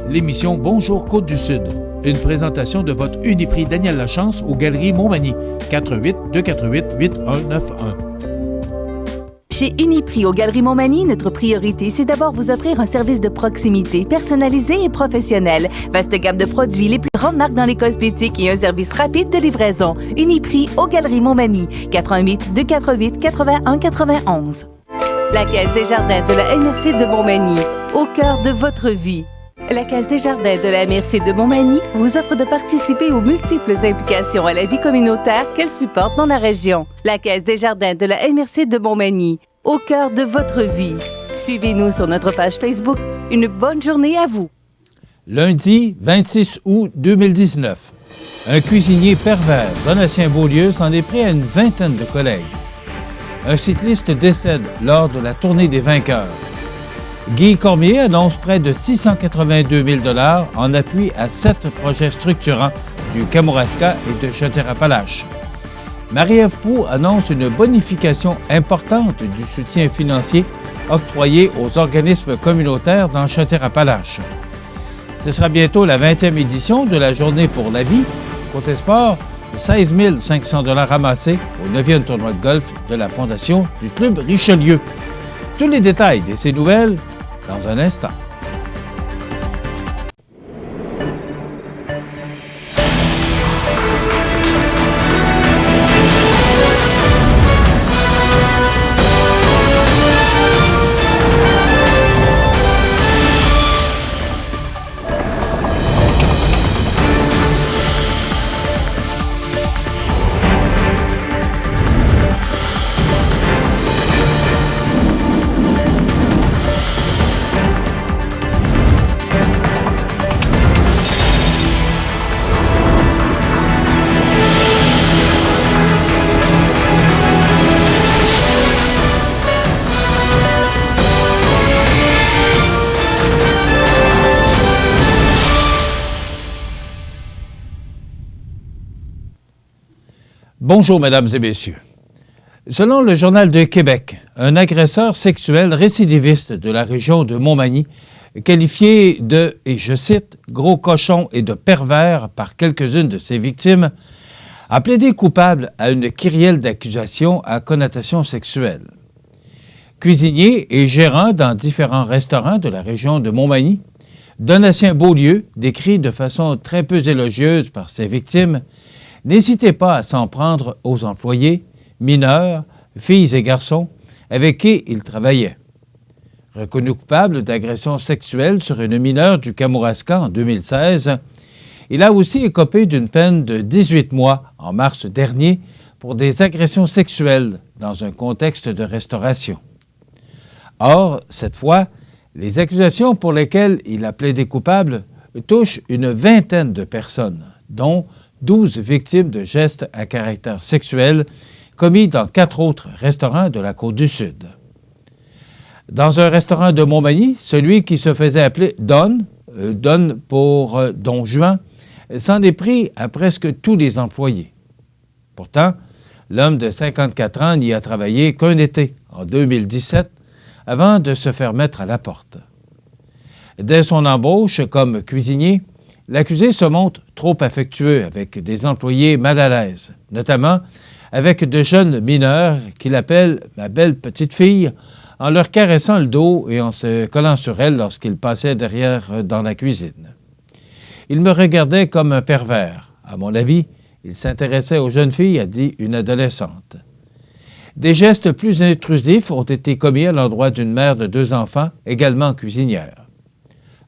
l'émission Bonjour Côte-du-Sud. Une présentation de votre Uniprix Daniel Lachance aux Galeries Montmagny. 418-248-8191. Chez Uniprix aux Galeries Montmagny, notre priorité, c'est d'abord vous offrir un service de proximité, personnalisé et professionnel. Vaste gamme de produits, les plus grandes marques dans les cosmétiques et un service rapide de livraison. Uniprix aux Galeries Montmagny. 418-248-8191. La Caisse des Jardins de la MRC de Montmagny. Au cœur de votre vie. La Caisse des Jardins de la MRC de Montmagny vous offre de participer aux multiples implications à la vie communautaire qu'elle supporte dans la région. La Caisse des Jardins de la MRC de Montmagny, au cœur de votre vie. Suivez-nous sur notre page Facebook. Une bonne journée à vous. Lundi 26 août 2019. Un cuisinier pervers, Donatien Beaulieu, s'en est pris à une vingtaine de collègues. Un cycliste décède lors de la tournée des vainqueurs. Guy Cormier annonce près de 682 000 $ en appui à 7 projets structurants du Kamouraska et de Chaudière-Appalaches. Marie-Ève Proulx annonce une bonification importante du soutien financier octroyé aux organismes communautaires dans Chaudière-Appalaches. Ce sera bientôt la 20e édition de la Journée pour la vie. Côté sport, 16 500 $ ramassés au 9e tournoi de golf de la Fondation du Club Richelieu. Tous les détails de ces nouvelles dans un instant. Bonjour, mesdames et messieurs. Selon le Journal de Québec, un agresseur sexuel récidiviste de la région de Montmagny, qualifié de, et je cite, « gros cochon et de pervers » par quelques-unes de ses victimes, a plaidé coupable à une kyrielle d'accusations à connotation sexuelle. Cuisinier et gérant dans différents restaurants de la région de Montmagny, Donatien Beaulieu, décrit de façon très peu élogieuse par ses victimes, n'hésitez pas à s'en prendre aux employés, mineurs, filles et garçons, avec qui il travaillait. Reconnu coupable d'agression sexuelle sur une mineure du Kamouraska en 2016, il a aussi écopé d'une peine de 18 mois en mars dernier pour des agressions sexuelles dans un contexte de restauration. Or, cette fois, les accusations pour lesquelles il a plaidé coupable touchent une vingtaine de personnes, dont 12 victimes de gestes à caractère sexuel commis dans 4 autres restaurants de la Côte-du-Sud. Dans un restaurant de Montmagny, celui qui se faisait appeler Don, Don pour Don Juan, s'en est pris à presque tous les employés. Pourtant, l'homme de 54 ans n'y a travaillé qu'un été, en 2017, avant de se faire mettre à la porte. Dès son embauche comme cuisinier, l'accusé se montre trop affectueux avec des employés mal à l'aise, notamment avec de jeunes mineurs qu'il appelle « ma belle petite fille » en leur caressant le dos et en se collant sur elle lorsqu'il passait derrière dans la cuisine. Il me regardait comme un pervers. À mon avis, il s'intéressait aux jeunes filles, a dit une adolescente. Des gestes plus intrusifs ont été commis à l'endroit d'une mère de 2 enfants, également cuisinière.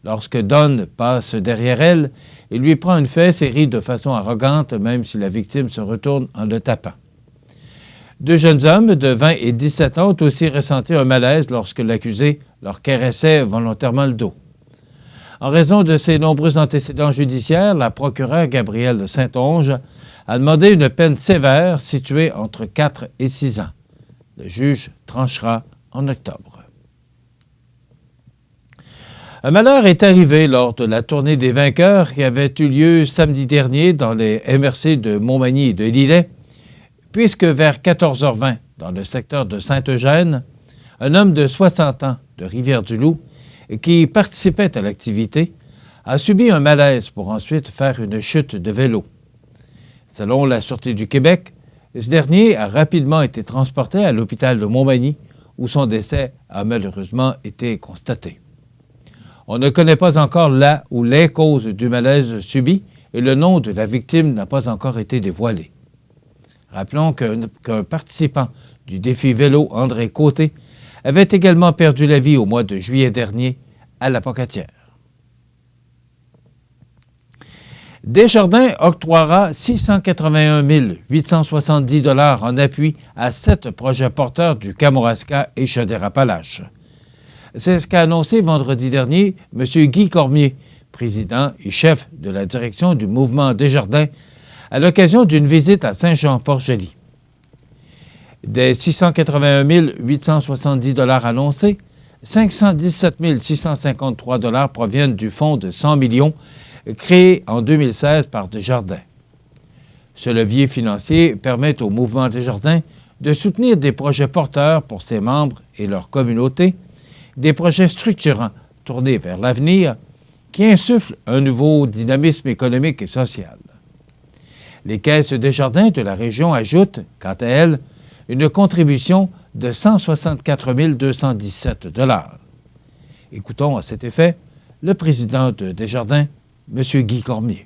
Lorsque Don passe derrière elle, il lui prend une fesse et rit de façon arrogante, même si la victime se retourne en le tapant. 2 jeunes hommes de 20 et 17 ans ont aussi ressenti un malaise lorsque l'accusé leur caressait volontairement le dos. En raison de ses nombreux antécédents judiciaires, la procureure Gabrielle Saint-Onge a demandé une peine sévère située entre 4 et 6 ans. Le juge tranchera en octobre. Un malheur est arrivé lors de la tournée des vainqueurs qui avait eu lieu samedi dernier dans les MRC de Montmagny et de Lillet, puisque vers 14h20, dans le secteur de Saint-Eugène, un homme de 60 ans de Rivière-du-Loup, qui participait à l'activité, a subi un malaise pour ensuite faire une chute de vélo. Selon la Sûreté du Québec, ce dernier a rapidement été transporté à l'hôpital de Montmagny, où son décès a malheureusement été constaté. On ne connaît pas encore la ou les causes du malaise subi et le nom de la victime n'a pas encore été dévoilé. Rappelons qu'un participant du défi vélo, André Côté, avait également perdu la vie au mois de juillet dernier à la Pocatière. Desjardins octroiera 681 870 $ en appui à 7 projets porteurs du Kamouraska et Chaudière-Appalaches. C'est ce qu'a annoncé vendredi dernier M. Guy Cormier, président et chef de la direction du mouvement Desjardins, à l'occasion d'une visite à Saint-Jean-Port-Joli. Des 681 870 $ annoncés, 517 653 $ proviennent du fonds de 100 millions créé en 2016 par Desjardins. Ce levier financier permet au mouvement Desjardins de soutenir des projets porteurs pour ses membres et leur communauté, des projets structurants tournés vers l'avenir qui insufflent un nouveau dynamisme économique et social. Les caisses Desjardins de la région ajoutent, quant à elles, une contribution de 164 217 $. Écoutons à cet effet le président de Desjardins, M. Guy Cormier.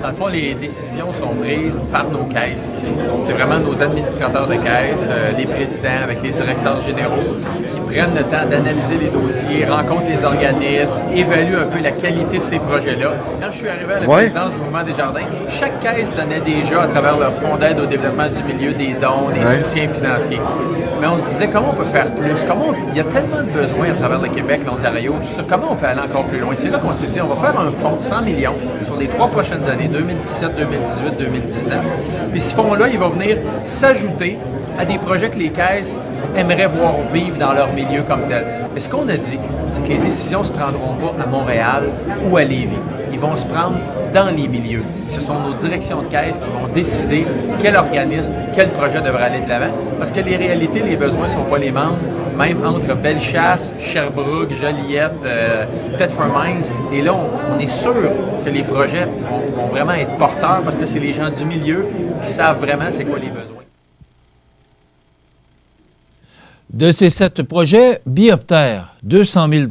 Dans le fond, les décisions sont prises par nos caisses ici. C'est vraiment nos administrateurs de caisse, les présidents avec les directeurs généraux qui prennent le temps d'analyser les dossiers, rencontrent les organismes, évaluent un peu la qualité de ces projets-là. Quand je suis arrivé à la présidence du mouvement Desjardins, chaque caisse donnait déjà à travers leur fonds d'aide au développement du milieu des dons, des soutiens financiers. Mais on se disait comment on peut faire plus, il y a tellement de besoins à travers le Québec, l'Ontario, tout ça, comment on peut aller encore plus loin. C'est là qu'on s'est dit on va faire un fonds de 100 millions sur les 3 prochaines années, 2017, 2018, 2019. Puis ce fonds-là, il va venir s'ajouter à des projets que les caisses aimeraient voir vivre dans leur milieu comme tel. Mais ce qu'on a dit, c'est que les décisions ne se prendront pas à Montréal ou à Lévis. Ils vont se prendre dans les milieux. Ce sont nos directions de caisse qui vont décider quel organisme, quel projet devrait aller de l'avant. Parce que les réalités, les besoins ne sont pas les mêmes. Même entre Bellechasse, Sherbrooke, Joliette, Thetford Mines. Et là, on est sûr que les projets vont vraiment être porteurs parce que c'est les gens du milieu qui savent vraiment c'est quoi les besoins. De ces 7 projets, Bioptère, 200 000 $.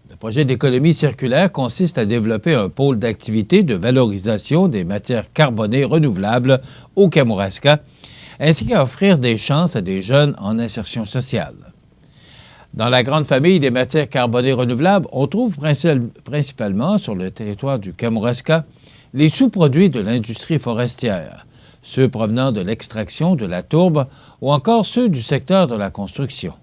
Le projet d'économie circulaire consiste à développer un pôle d'activité de valorisation des matières carbonées renouvelables au Kamouraska, ainsi qu'à offrir des chances à des jeunes en insertion sociale. Dans la grande famille des matières carbonées renouvelables, on trouve principalement sur le territoire du Kamouraska les sous-produits de l'industrie forestière, ceux provenant de l'extraction de la tourbe ou encore ceux du secteur de la construction.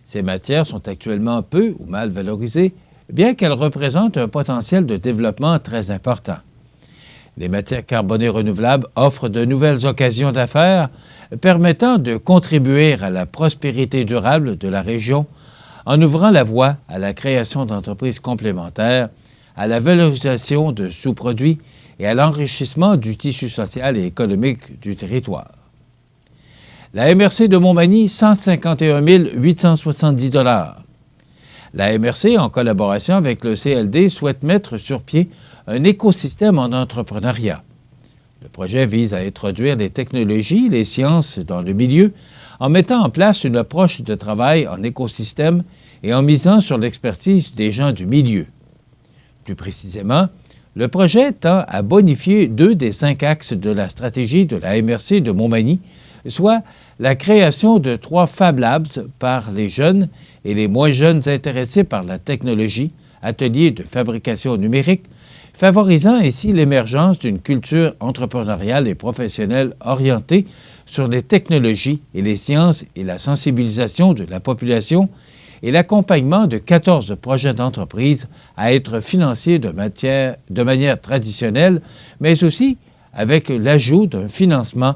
Ces matières sont actuellement peu ou mal valorisées, bien qu'elles représentent un potentiel de développement très important. Les matières carbonées renouvelables offrent de nouvelles occasions d'affaires permettant de contribuer à la prospérité durable de la région en ouvrant la voie à la création d'entreprises complémentaires, à la valorisation de sous-produits et à l'enrichissement du tissu social et économique du territoire. La MRC de Montmagny, 151 870 $. La MRC, en collaboration avec le CLD, souhaite mettre sur pied un écosystème en entrepreneuriat. Le projet vise à introduire les technologies et les sciences dans le milieu en mettant en place une approche de travail en écosystème et en misant sur l'expertise des gens du milieu. Plus précisément, le projet tend à bonifier 2 des 5 axes de la stratégie de la MRC de Montmagny, soit la création de 3 Fab Labs par les jeunes et les moins jeunes intéressés par la technologie, ateliers de fabrication numérique, favorisant ainsi l'émergence d'une culture entrepreneuriale et professionnelle orientée sur les technologies et les sciences et la sensibilisation de la population et l'accompagnement de 14 projets d'entreprise à être financés de manière traditionnelle, mais aussi avec l'ajout d'un financement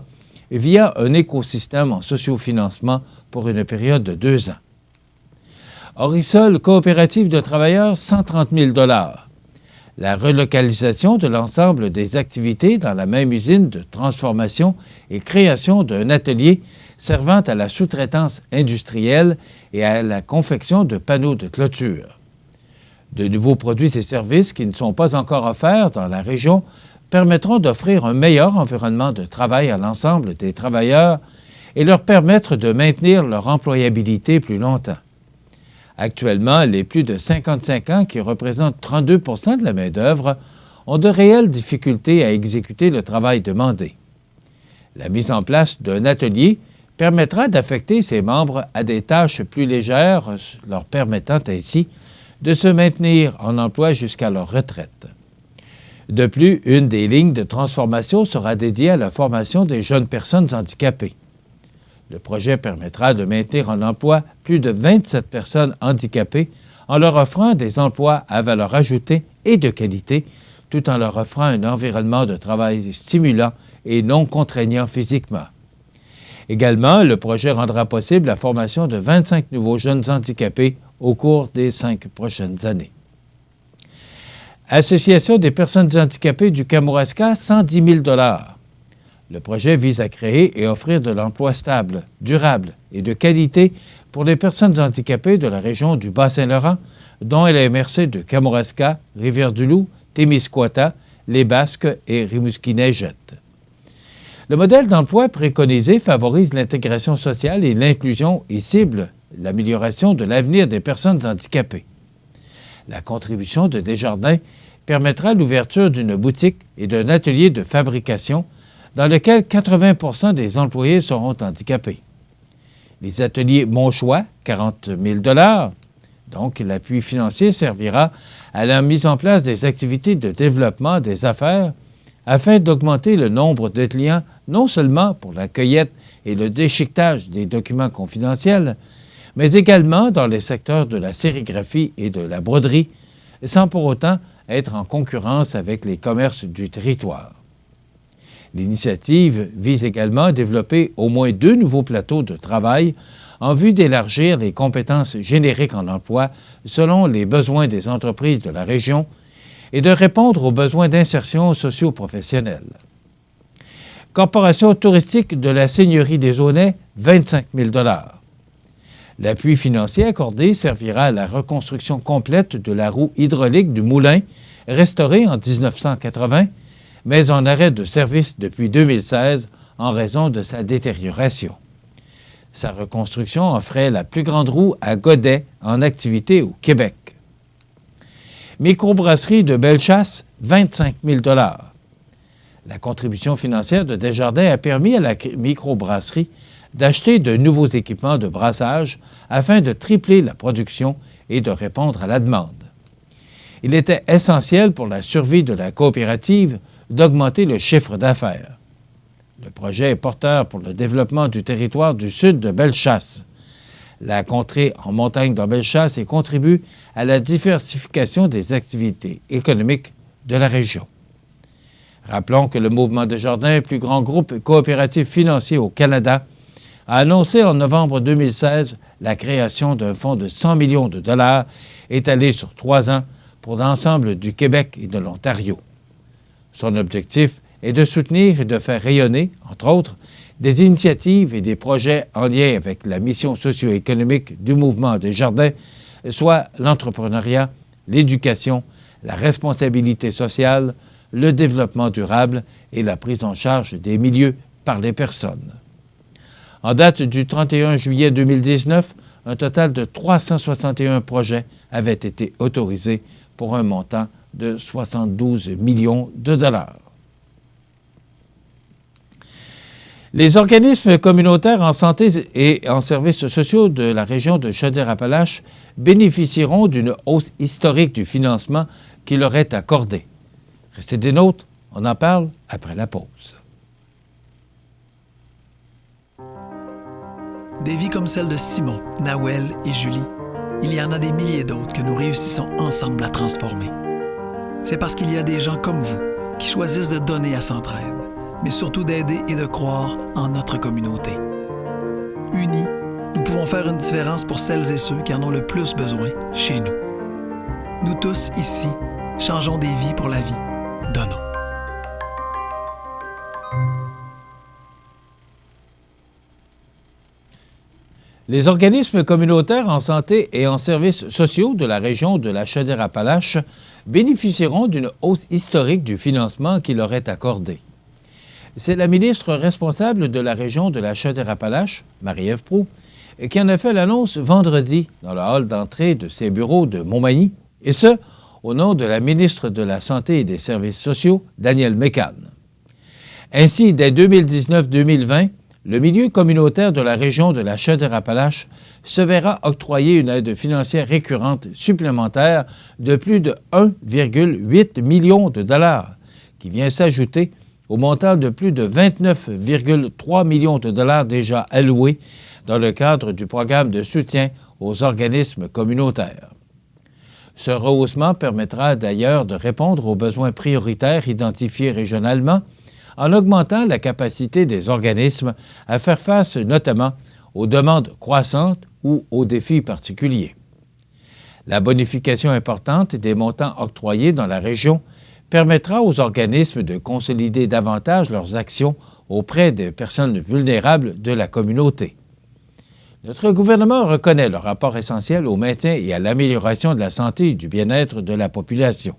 via un écosystème en sociofinancement pour une période de 2 ans. Orisol coopérative de travailleurs, 130 000 $. La relocalisation de l'ensemble des activités dans la même usine de transformation et création d'un atelier servant à la sous-traitance industrielle et à la confection de panneaux de clôture. De nouveaux produits et services qui ne sont pas encore offerts dans la région permettront d'offrir un meilleur environnement de travail à l'ensemble des travailleurs et leur permettre de maintenir leur employabilité plus longtemps. Actuellement, les plus de 55 ans, qui représentent 32 de la main-d'œuvre, ont de réelles difficultés à exécuter le travail demandé. La mise en place d'un atelier permettra d'affecter ces membres à des tâches plus légères, leur permettant ainsi de se maintenir en emploi jusqu'à leur retraite. De plus, une des lignes de transformation sera dédiée à la formation des jeunes personnes handicapées. Le projet permettra de maintenir en emploi plus de 27 personnes handicapées en leur offrant des emplois à valeur ajoutée et de qualité, tout en leur offrant un environnement de travail stimulant et non contraignant physiquement. Également, le projet rendra possible la formation de 25 nouveaux jeunes handicapés au cours des 5 prochaines années. Association des personnes handicapées du Kamouraska, 110 000 $. Le projet vise à créer et offrir de l'emploi stable, durable et de qualité pour les personnes handicapées de la région du Bas-Saint-Laurent, dont la MRC de Kamouraska, Rivière-du-Loup, Témiscouata, Les Basques et Rimouski-Neigette. Le modèle d'emploi préconisé favorise l'intégration sociale et l'inclusion et cible l'amélioration de l'avenir des personnes handicapées. La contribution de Desjardins permettra l'ouverture d'une boutique et d'un atelier de fabrication dans lequel 80 des employés seront handicapés. Les ateliers Mon Choix, 40 000 $. Donc, l'appui financier servira à la mise en place des activités de développement des affaires afin d'augmenter le nombre de clients, non seulement pour la cueillette et le déchiquetage des documents confidentiels, mais également dans les secteurs de la sérigraphie et de la broderie, sans pour autant être en concurrence avec les commerces du territoire. L'initiative vise également à développer au moins 2 nouveaux plateaux de travail en vue d'élargir les compétences génériques en emploi selon les besoins des entreprises de la région et de répondre aux besoins d'insertion socio-professionnelle. Corporation touristique de la Seigneurie des Aunais, 25 000 $. L'appui financier accordé servira à la reconstruction complète de la roue hydraulique du moulin, restaurée en 1980, mais en arrêt de service depuis 2016 en raison de sa détérioration. Sa reconstruction en ferait la plus grande roue à godet en activité au Québec. Microbrasserie de Bellechasse, 25 000 $. La contribution financière de Desjardins a permis à la microbrasserie d'acheter de nouveaux équipements de brassage afin de tripler la production et de répondre à la demande. Il était essentiel pour la survie de la coopérative d'augmenter le chiffre d'affaires. Le projet est porteur pour le développement du territoire du sud de Bellechasse. La contrée en montagne de Bellechasse et contribue à la diversification des activités économiques de la région. Rappelons que le Mouvement Desjardins, plus grand groupe coopératif financier au Canada, a annoncé en novembre 2016 la création d'un fonds de 100 millions de $ étalé sur 3 ans pour l'ensemble du Québec et de l'Ontario. Son objectif est de soutenir et de faire rayonner, entre autres, des initiatives et des projets en lien avec la mission socio-économique du Mouvement Desjardins, soit l'entrepreneuriat, l'éducation, la responsabilité sociale, le développement durable et la prise en charge des milieux par les personnes. En date du 31 juillet 2019, un total de 361 projets avaient été autorisés pour un montant de 72 millions de $. Les organismes communautaires en santé et en services sociaux de la région de Chaudière-Appalaches bénéficieront d'une hausse historique du financement qui leur est accordé. Restez des nôtres, on en parle après la pause. Des vies comme celle de Simon, Nawel et Julie, il y en a des milliers d'autres que nous réussissons ensemble à transformer. C'est parce qu'il y a des gens comme vous qui choisissent de donner à Centraide, mais surtout d'aider et de croire en notre communauté. Unis, nous pouvons faire une différence pour celles et ceux qui en ont le plus besoin chez nous. Nous tous, ici, changeons des vies pour la vie. Donnons. Les organismes communautaires en santé et en services sociaux de la région de la Chaudière-Appalaches bénéficieront d'une hausse historique du financement qui leur est accordé. C'est la ministre responsable de la région de la Chaudière-Appalaches, Marie-Ève Proulx, qui en a fait l'annonce vendredi dans le hall d'entrée de ses bureaux de Montmagny, et ce, au nom de la ministre de la Santé et des Services sociaux, Danielle Mécan. Ainsi, dès 2019-2020, le milieu communautaire de la région de la Chaudière-Appalaches se verra octroyer une aide financière récurrente supplémentaire de plus de 1,8 million de dollars, qui vient s'ajouter au montant de plus de 29,3 millions de dollars déjà alloués dans le cadre du programme de soutien aux organismes communautaires. Ce rehaussement permettra d'ailleurs de répondre aux besoins prioritaires identifiés régionalement en augmentant la capacité des organismes à faire face notamment aux demandes croissantes ou aux défis particuliers. La bonification importante des montants octroyés dans la région permettra aux organismes de consolider davantage leurs actions auprès des personnes vulnérables de la communauté. Notre gouvernement reconnaît le rapport essentiel au maintien et à l'amélioration de la santé et du bien-être de la population.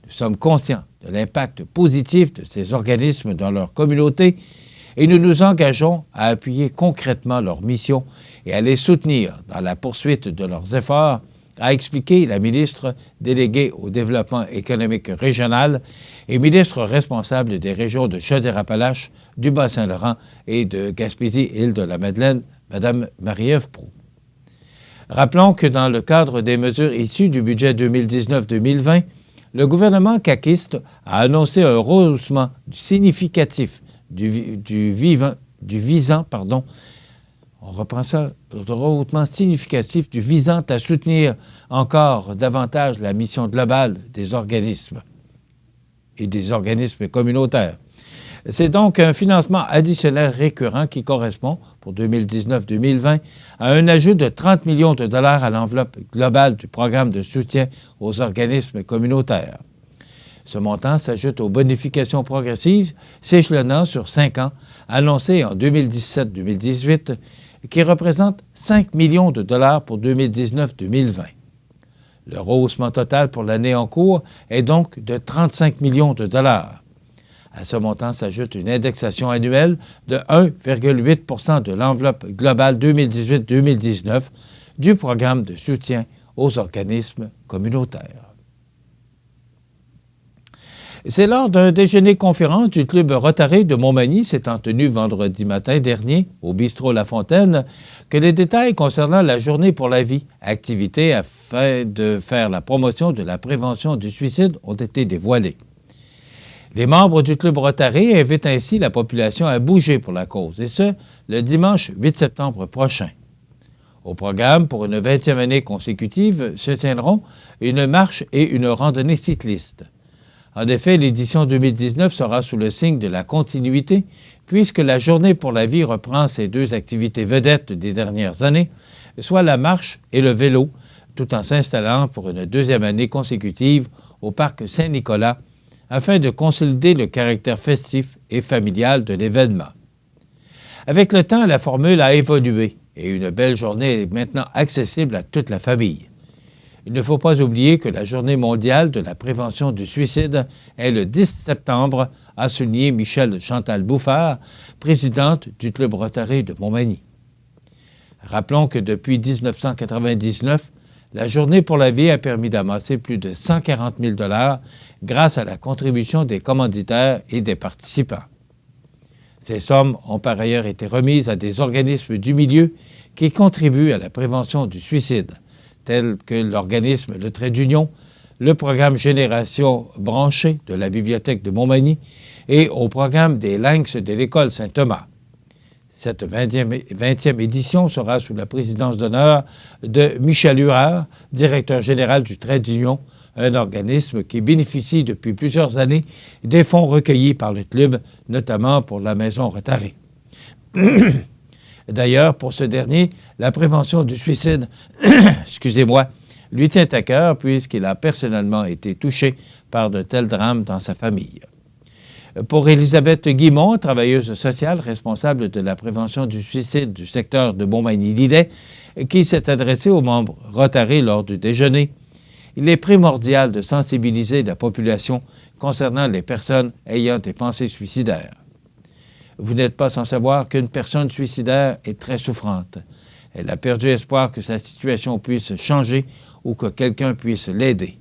Nous sommes conscients de l'impact positif de ces organismes dans leur communauté et nous nous engageons à appuyer concrètement leur mission et à les soutenir dans la poursuite de leurs efforts, a expliqué la ministre déléguée au développement économique régional et ministre responsable des régions de Chaudière-Appalaches, du Bas-Saint-Laurent et de Gaspésie-Île-de-la-Madeleine, Mme Marie-Ève Proulx. Rappelons que dans le cadre des mesures issues du budget 2019-2020, le gouvernement caquiste a annoncé un rehaussement significatif du visant à soutenir encore davantage la mission globale des organismes et des organismes communautaires. C'est donc un financement additionnel récurrent qui correspond, pour 2019-2020, à un ajout de 30 millions de dollars à l'enveloppe globale du programme de soutien aux organismes communautaires. Ce montant s'ajoute aux bonifications progressives s'échelonnant sur 5 ans, annoncées en 2017-2018, qui représentent 5 millions de dollars pour 2019-2020. Le rehaussement total pour l'année en cours est donc de 35 millions de dollars. À ce montant s'ajoute une indexation annuelle de 1,8 % de l'enveloppe globale 2018-2019 du programme de soutien aux organismes communautaires. C'est lors d'un déjeuner-conférence du Club Rotary de Montmagny s'étant tenu vendredi matin dernier au bistrot La Fontaine que les détails concernant la Journée pour la vie, activité afin de faire la promotion de la prévention du suicide, ont été dévoilés. Les membres du Club Rotary invitent ainsi la population à bouger pour la cause, et ce, le dimanche 8 septembre prochain. Au programme, pour une 20e année consécutive, se tiendront une marche et une randonnée cycliste. En effet, l'édition 2019 sera sous le signe de la continuité, puisque la Journée pour la vie reprend ses deux activités vedettes des dernières années, soit la marche et le vélo, tout en s'installant pour une 2e année consécutive au Parc Saint-Nicolas, afin de consolider le caractère festif et familial de l'événement. Avec le temps, la formule a évolué et une belle journée est maintenant accessible à toute la famille. Il ne faut pas oublier que la Journée mondiale de la prévention du suicide est le 10 septembre, a souligné Michèle Chantal Bouffard, présidente du Club Rotary de Montmagny. Rappelons que depuis 1999, la Journée pour la vie a permis d'amasser plus de 140 000 $ grâce à la contribution des commanditaires et des participants. Ces sommes ont par ailleurs été remises à des organismes du milieu qui contribuent à la prévention du suicide, tels que l'organisme Le Trait d'Union, le programme Génération branchée de la Bibliothèque de Montmagny et au programme des Lynx de l'École Saint-Thomas. Cette 20e édition sera sous la présidence d'honneur de Michel Huard, directeur général du Trait d'Union, un organisme qui bénéficie depuis plusieurs années des fonds recueillis par le club, notamment pour la Maison Rotary. D'ailleurs, pour ce dernier, la prévention du suicide, lui tient à cœur puisqu'il a personnellement été touché par de tels drames dans sa famille. Pour Élisabeth Guimont, travailleuse sociale responsable de la prévention du suicide du secteur de Montmagny-Lillet, qui s'est adressée aux membres Rotary lors du déjeuner, il est primordial de sensibiliser la population concernant les personnes ayant des pensées suicidaires. Vous n'êtes pas sans savoir qu'une personne suicidaire est très souffrante. Elle a perdu espoir que sa situation puisse changer ou que quelqu'un puisse l'aider.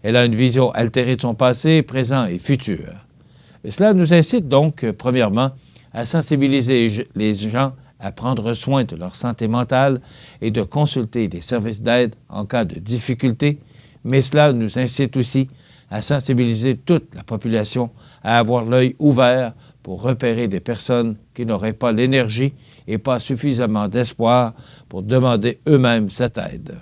Elle a une vision altérée de son passé, présent et futur. Et cela nous incite donc, premièrement, à sensibiliser les gens à prendre soin de leur santé mentale et de consulter des services d'aide en cas de difficulté, mais cela nous incite aussi à sensibiliser toute la population à avoir l'œil ouvert pour repérer des personnes qui n'auraient pas l'énergie et pas suffisamment d'espoir pour demander eux-mêmes cette aide.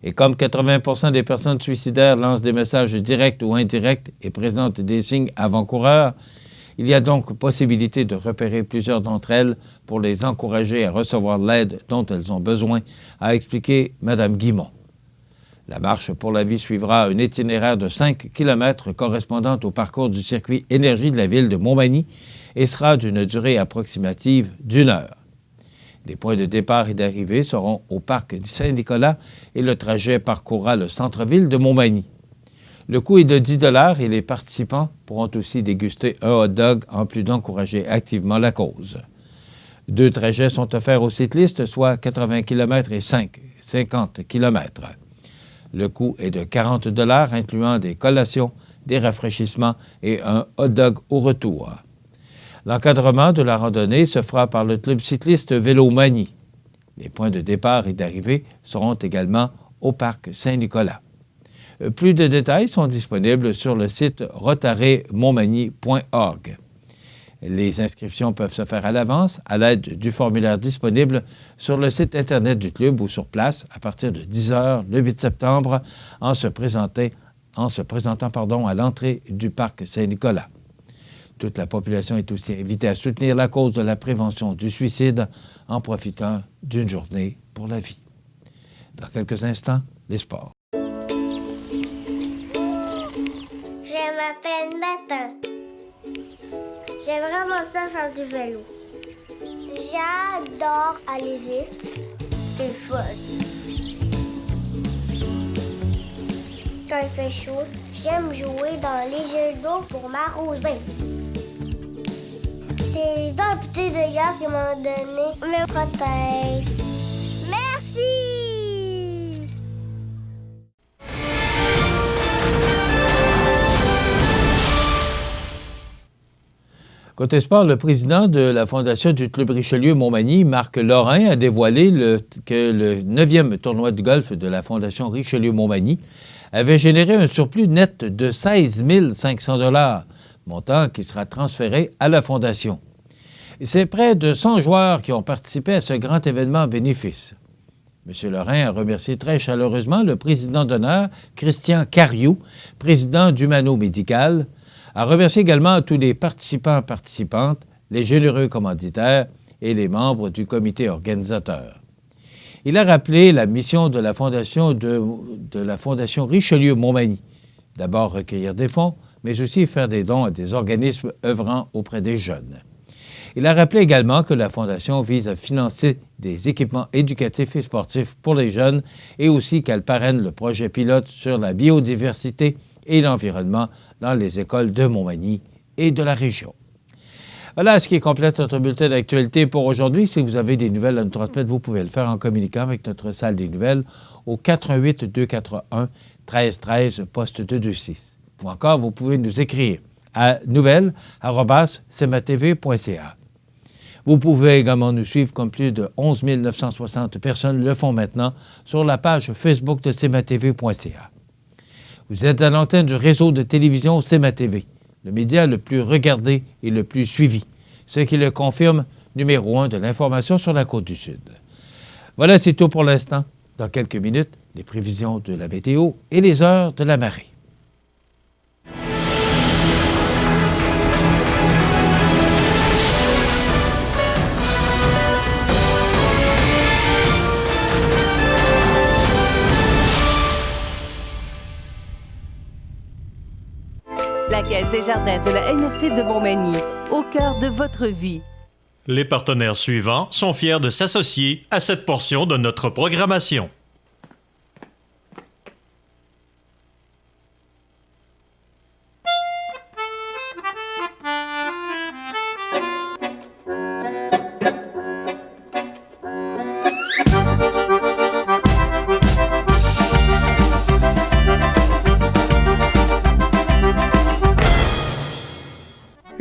Et comme 80% des personnes suicidaires lancent des messages directs ou indirects et présentent des signes avant-coureurs, il y a donc possibilité de repérer plusieurs d'entre elles pour les encourager à recevoir l'aide dont elles ont besoin, a expliqué Mme Guimont. La marche pour la vie suivra un itinéraire de 5 km correspondant au parcours du circuit énergie de la ville de Montmagny et sera d'une durée approximative d'1 heure. Les points de départ et d'arrivée seront au parc Saint-Nicolas et le trajet parcourra le centre-ville de Montmagny. Le coût est de 10 $ et les participants pourront aussi déguster un hot dog en plus d'encourager activement la cause. 2 trajets sont offerts aux cyclistes, soit 80 km et 50 km. Le coût est de 40 $ incluant des collations, des rafraîchissements et un hot dog au retour. L'encadrement de la randonnée se fera par le club cycliste Vélomanie. Les points de départ et d'arrivée seront également au parc Saint-Nicolas. Plus de détails sont disponibles sur le site rotarymontmagny.org. Les inscriptions peuvent se faire à l'avance à l'aide du formulaire disponible sur le site Internet du club ou sur place à partir de 10 h le 8 septembre en se présentant à l'entrée du parc Saint-Nicolas. Toute la population est aussi invitée à soutenir la cause de la prévention du suicide en profitant d'une journée pour la vie. Dans quelques instants, les sports. Je m'appelle Nathan. J'aime vraiment ça faire du vélo. J'adore aller vite. C'est le fun. Quand il fait chaud, j'aime jouer dans les jeux d'eau pour m'arroser. C'est les amputés de gaz qui m'ont donné mes prothèses. Merci! Côté sport, le président de la Fondation du Club Richelieu Montmagny, Marc Lorrain, a dévoilé que le 9e tournoi de golf de la Fondation Richelieu Montmagny avait généré un surplus net de 16 500 $, montant qui sera transféré à la Fondation. C'est près de 100 joueurs qui ont participé à ce grand événement bénéfice. M. Lorrain a remercié très chaleureusement le président d'honneur, Christian Cariou, président d'Humano Médical, a remercié également tous les participantes, les généreux commanditaires et les membres du comité organisateur. Il a rappelé la mission de la Fondation Richelieu Montmagny. D'abord recueillir des fonds, mais aussi faire des dons à des organismes œuvrant auprès des jeunes. Il a rappelé également que la Fondation vise à financer des équipements éducatifs et sportifs pour les jeunes et aussi qu'elle parraine le projet pilote sur la biodiversité et l'environnement dans les écoles de Montmagny et de la région. Voilà ce qui complète notre bulletin d'actualité pour aujourd'hui. Si vous avez des nouvelles à nous transmettre, vous pouvez le faire en communiquant avec notre salle des nouvelles au 418-241-1313, poste 226. Ou encore, vous pouvez nous écrire à nouvelles@cmatv.ca. Vous pouvez également nous suivre comme plus de 11 960 personnes le font maintenant sur la page Facebook de cmatv.ca. Vous êtes à l'antenne du réseau de télévision CMA-TV, le média le plus regardé et le plus suivi, ce qui le confirme numéro 1 de l'information sur la Côte-du-Sud. Voilà, c'est tout pour l'instant. Dans quelques minutes, les prévisions de la météo et les heures de la marée. La Caisse des Jardins de la MRC de Montmagny, au cœur de votre vie. Les partenaires suivants sont fiers de s'associer à cette portion de notre programmation.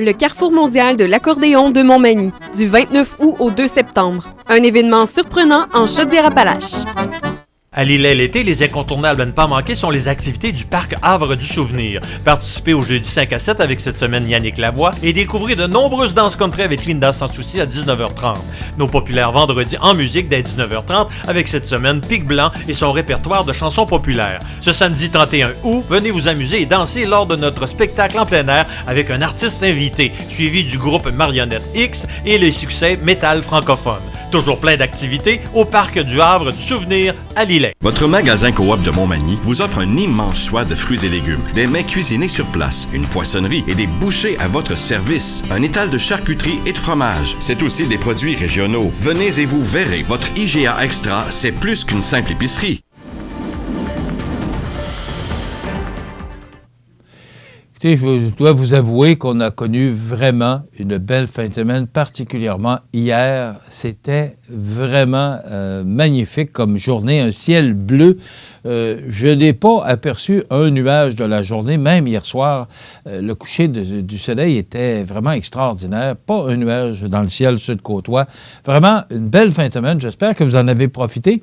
Le Carrefour mondial de l'accordéon de Montmagny, du 29 août au 2 septembre. Un événement surprenant en Chaudière-Appalaches. À Lillet l'été, les incontournables à ne pas manquer sont les activités du Parc Havre du Souvenir. Participez au jeudi 5 à 7 avec cette semaine Yannick Lavoie et découvrez de nombreuses danses country avec Linda Sans Souci à 19h30. Nos populaires vendredis en musique dès 19h30 avec cette semaine Pic Blanc et son répertoire de chansons populaires. Ce samedi 31 août, venez vous amuser et danser lors de notre spectacle en plein air avec un artiste invité, suivi du groupe Marionnette X et les succès métal francophone. Toujours plein d'activités au Parc du Havre du Souvenir à Lillet. Votre magasin Coop de Montmagny vous offre un immense choix de fruits et légumes, des mets cuisinés sur place, une poissonnerie et des bouchers à votre service, un étal de charcuterie et de fromage. C'est aussi des produits régionaux. Venez et vous verrez, votre IGA Extra, c'est plus qu'une simple épicerie. Écoutez, je dois vous avouer qu'on a connu vraiment une belle fin de semaine, particulièrement hier. C'était vraiment magnifique comme journée, un ciel bleu. Je n'ai pas aperçu un nuage de la journée, même hier soir. Le coucher du soleil était vraiment extraordinaire. Pas un nuage dans le ciel sud-côtois. Vraiment une belle fin de semaine. J'espère que vous en avez profité.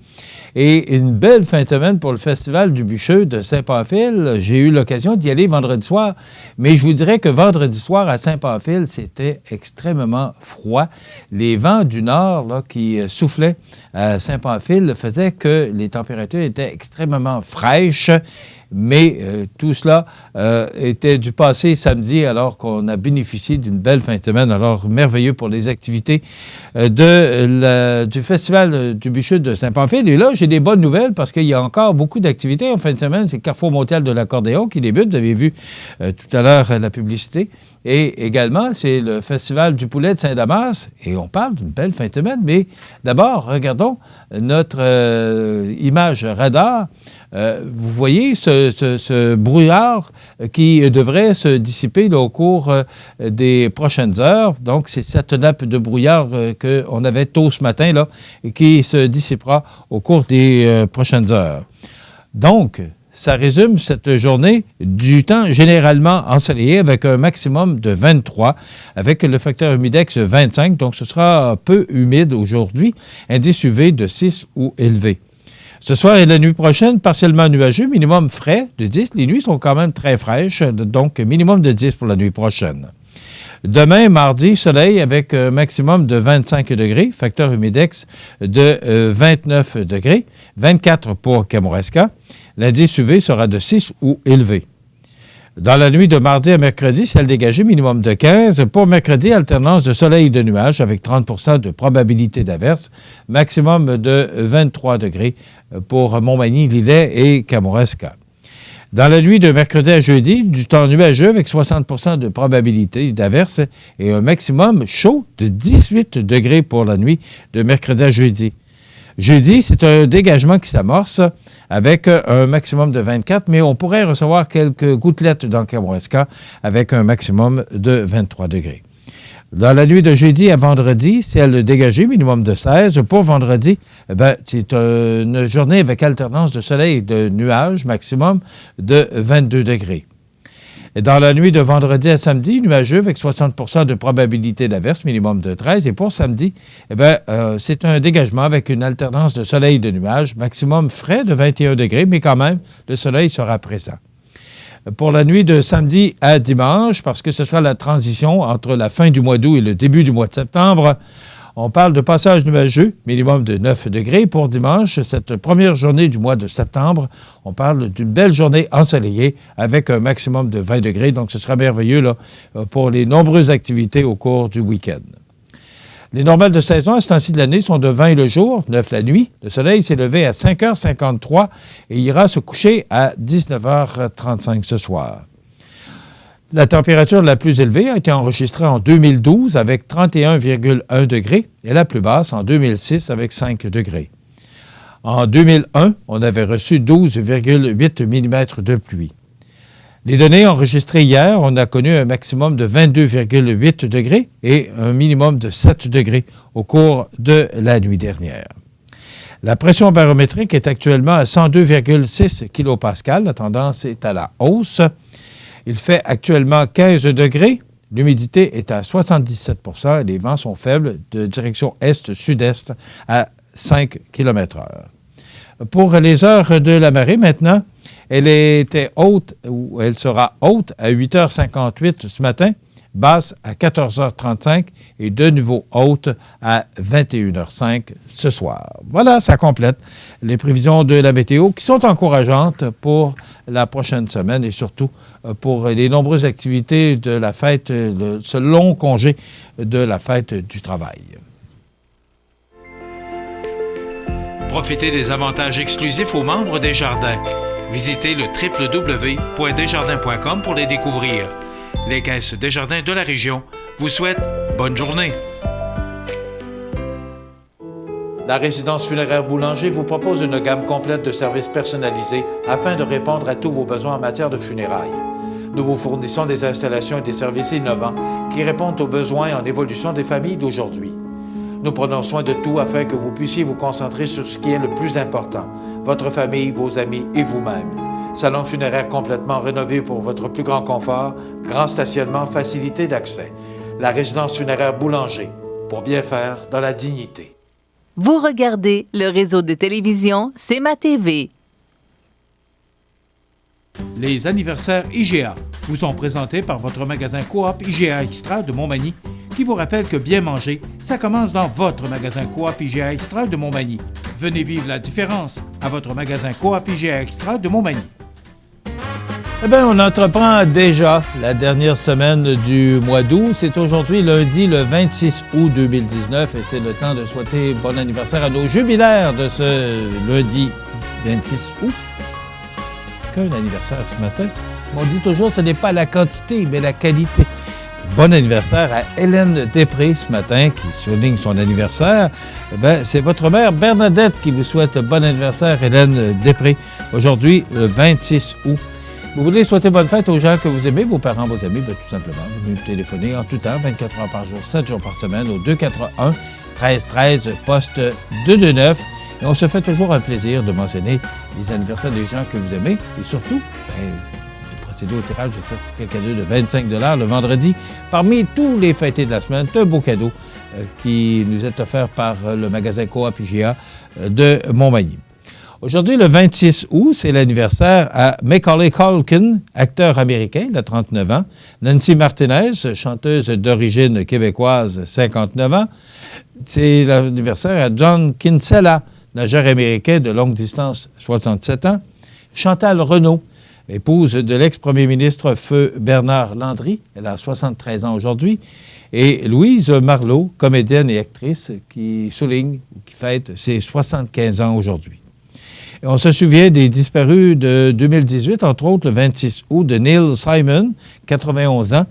Et une belle fin de semaine pour le Festival du Bûcheux de Saint-Pamphile. J'ai eu l'occasion d'y aller vendredi soir. Mais je vous dirais que vendredi soir à Saint-Pamphile, c'était extrêmement froid. Les vents du nord là, qui soufflaient à Saint-Pamphile faisaient que les températures étaient extrêmement fraîches. Mais tout cela était du passé samedi, alors qu'on a bénéficié d'une belle fin de semaine. Alors, merveilleux pour les activités du Festival du Bûcheux de Saint-Pamphile. Et là, j'ai des bonnes nouvelles parce qu'il y a encore beaucoup d'activités en fin de semaine. C'est Carrefour mondial de l'accordéon qui débute. Vous avez vu tout à l'heure la publicité. Et également, c'est le Festival du poulet de Saint-Damas. Et on parle d'une belle fin de semaine. Mais d'abord, regardons notre image radar. Vous voyez ce brouillard qui devrait se dissiper là, au cours des prochaines heures. Donc, c'est cette nappe de brouillard qu'on avait tôt ce matin là, et qui se dissipera au cours des prochaines heures. Donc, ça résume cette journée du temps généralement ensoleillé avec un maximum de 23, avec le facteur humidex 25. Donc, ce sera peu humide aujourd'hui. Indice UV de 6 ou élevé. Ce soir et la nuit prochaine, partiellement nuageux, minimum frais de 10. Les nuits sont quand même très fraîches, donc minimum de 10 pour la nuit prochaine. Demain, mardi, soleil avec un maximum de 25 degrés, facteur humidex de 29 degrés, 24 pour Kamouraska. L'indice UV sera de 6 ou élevé. Dans la nuit de mardi à mercredi, ciel dégagé, minimum de 15. Pour mercredi, alternance de soleil et de nuages avec 30 % de probabilité d'averse, maximum de 23 degrés pour Montmagny, Lillet et Kamouraska. Dans la nuit de mercredi à jeudi, du temps nuageux avec 60 % de probabilité d'averse et un maximum chaud de 18 degrés pour la nuit de mercredi à jeudi. Jeudi, c'est un dégagement qui s'amorce avec un maximum de 24, mais on pourrait recevoir quelques gouttelettes dans Kamouraska avec un maximum de 23 degrés. Dans la nuit de jeudi à vendredi, ciel dégagé, minimum de 16. Pour vendredi, c'est une journée avec alternance de soleil et de nuages, maximum de 22 degrés. Et dans la nuit de vendredi à samedi, nuageux avec 60 % de probabilité d'averse, minimum de 13. Et pour samedi, c'est un dégagement avec une alternance de soleil et de nuages, maximum frais de 21 degrés, mais quand même, le soleil sera présent. Pour la nuit de samedi à dimanche, parce que ce sera la transition entre la fin du mois d'août et le début du mois de septembre, on parle de passage nuageux, minimum de 9 degrés. Pour dimanche, cette première journée du mois de septembre, on parle d'une belle journée ensoleillée avec un maximum de 20 degrés. Donc, ce sera merveilleux là, pour les nombreuses activités au cours du week-end. Les normales de saison à ce temps-ci de l'année sont de 20 le jour, 9 la nuit. Le soleil s'est levé à 5h53 et ira se coucher à 19h35 ce soir. La température la plus élevée a été enregistrée en 2012 avec 31,1 degrés et la plus basse en 2006 avec 5 degrés. En 2001, on avait reçu 12,8 mm de pluie. Les données enregistrées hier, on a connu un maximum de 22,8 degrés et un minimum de 7 degrés au cours de la nuit dernière. La pression barométrique est actuellement à 102,6 kPa. La tendance est à la hausse. Il fait actuellement 15 degrés. L'humidité est à 77 % et les vents sont faibles de direction est-sud-est à 5 km/h. Pour les heures de la marée maintenant, elle était haute, ou elle sera haute à 8h58 ce matin, basse à 14h35 et de nouveau haute à 21h05 ce soir. Voilà, ça complète les prévisions de la météo qui sont encourageantes pour la prochaine semaine et surtout pour les nombreuses activités de la fête, ce long congé de la fête du travail. Profitez des avantages exclusifs aux membres des Jardins. Visitez le www.desjardins.com pour les découvrir. Les caisses Desjardins de la région vous souhaitent bonne journée. La résidence funéraire Boulanger vous propose une gamme complète de services personnalisés afin de répondre à tous vos besoins en matière de funérailles. Nous vous fournissons des installations et des services innovants qui répondent aux besoins en évolution des familles d'aujourd'hui. Nous prenons soin de tout afin que vous puissiez vous concentrer sur ce qui est le plus important, votre famille, vos amis et vous-même. Salon funéraire complètement rénové pour votre plus grand confort, grand stationnement, facilité d'accès. La résidence funéraire Boulanger, pour bien faire dans la dignité. Vous regardez le réseau de télévision C'est ma TV. Les anniversaires IGA vous sont présentés par votre magasin Coop IGA Extra de Montmagny, qui vous rappelle que bien manger, ça commence dans votre magasin Coop IGA Extra de Montmagny. Venez vivre la différence à votre magasin Coop IGA Extra de Montmagny. Eh bien, on entreprend déjà la dernière semaine du mois d'août. C'est aujourd'hui lundi, le 26 août 2019, et c'est le temps de souhaiter bon anniversaire à nos jubilaires de ce lundi 26 août. Qu'un anniversaire ce matin. On dit toujours que ce n'est pas la quantité, mais la qualité. Bon anniversaire à Hélène Després ce matin, qui souligne son anniversaire. Eh bien, c'est votre mère Bernadette qui vous souhaite bon anniversaire, Hélène Després, aujourd'hui, le 26 août. Vous voulez souhaiter bonne fête aux gens que vous aimez, vos parents, vos amis, bien, tout simplement. Vous nous téléphonez en tout temps, 24 heures par jour, 7 jours par semaine, au 241-1313, poste 229. Et on se fait toujours un plaisir de mentionner les anniversaires des gens que vous aimez. Et surtout, procéder au tirage de certificat cadeau de 25 $ le vendredi. Parmi tous les fêtés de la semaine, c'est un beau cadeau qui nous est offert par le magasin Coop IGA de Montmagny. Aujourd'hui, le 26 août, c'est l'anniversaire à Macaulay Culkin, acteur américain, il a 39 ans. Nancy Martinez, chanteuse d'origine québécoise, 59 ans. C'est l'anniversaire à John Kinsella, nageur américain de longue distance, 67 ans. Chantal Renaud, épouse de l'ex-premier ministre Feu Bernard Landry, elle a 73 ans aujourd'hui. Et Louise Marleau, comédienne et actrice, qui souligne ou qui fête ses 75 ans aujourd'hui. Et on se souvient des disparus de 2018, entre autres le 26 août, de Neil Simon, 91 ans,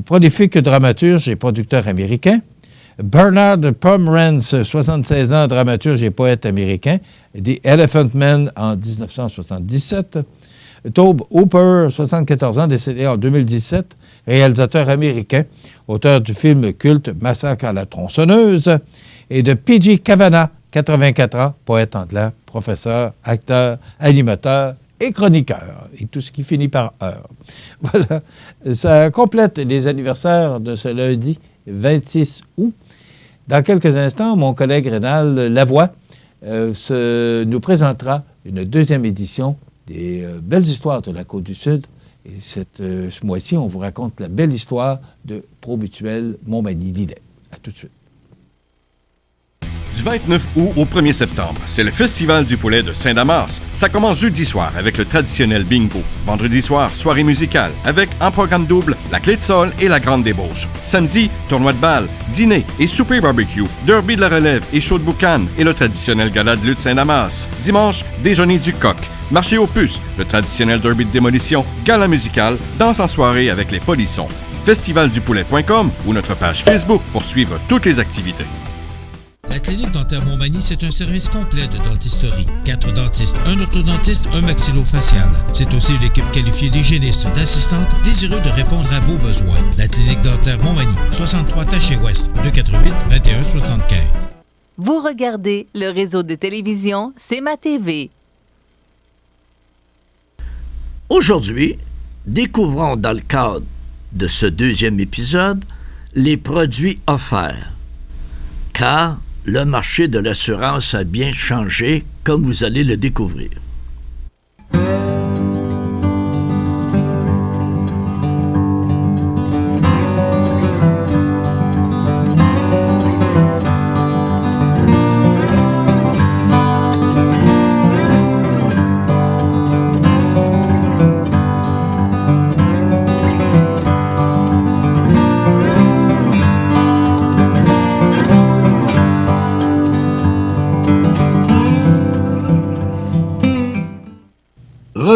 prolifique dramaturge et producteur américain. Bernard Pomerantz, 76 ans, dramaturge et poète américain. The Elephant Man en 1977. Tobe Hooper, 74 ans, décédé en 2017, réalisateur américain, auteur du film culte Massacre à la tronçonneuse. Et de P.J. Kavanagh, 84 ans, poète anglais, professeur, acteur, animateur et chroniqueur. Et tout ce qui finit par heure. Voilà, ça complète les anniversaires de ce lundi 26 août. Dans quelques instants, mon collègue Rénal Lavoie nous présentera une deuxième édition des belles histoires de la Côte-du-Sud. Et ce mois-ci, on vous raconte la belle histoire de Promutuelle Montmagny-Lillet. À tout de suite. Du 29 août au 1er septembre, c'est le Festival du poulet de Saint-Damas. Ça commence jeudi soir avec le traditionnel bingo. Vendredi soir, soirée musicale avec en programme double la clé de sol et la grande débauche. Samedi, tournoi de balle, dîner et souper barbecue, derby de la relève et show de boucan et le traditionnel gala de lutte Saint-Damas. Dimanche, déjeuner du coq. Marché aux puces, le traditionnel derby de démolition, gala musical, danse en soirée avec les polissons. Festivaldupoulet.com ou notre page Facebook pour suivre toutes les activités. La clinique dentaire Montmagny, c'est un service complet de dentisterie. 4 dentistes, un orthodontiste, un maxillofacial. C'est aussi une équipe qualifiée d'hygiénistes, d'assistantes, désireux de répondre à vos besoins. La clinique dentaire Montmagny, 63 Taché-Ouest, 248-2175. Vous regardez le réseau de télévision C'est ma TV. Aujourd'hui, découvrons dans le cadre de ce 2e épisode les produits offerts. Car le marché de l'assurance a bien changé, comme vous allez le découvrir.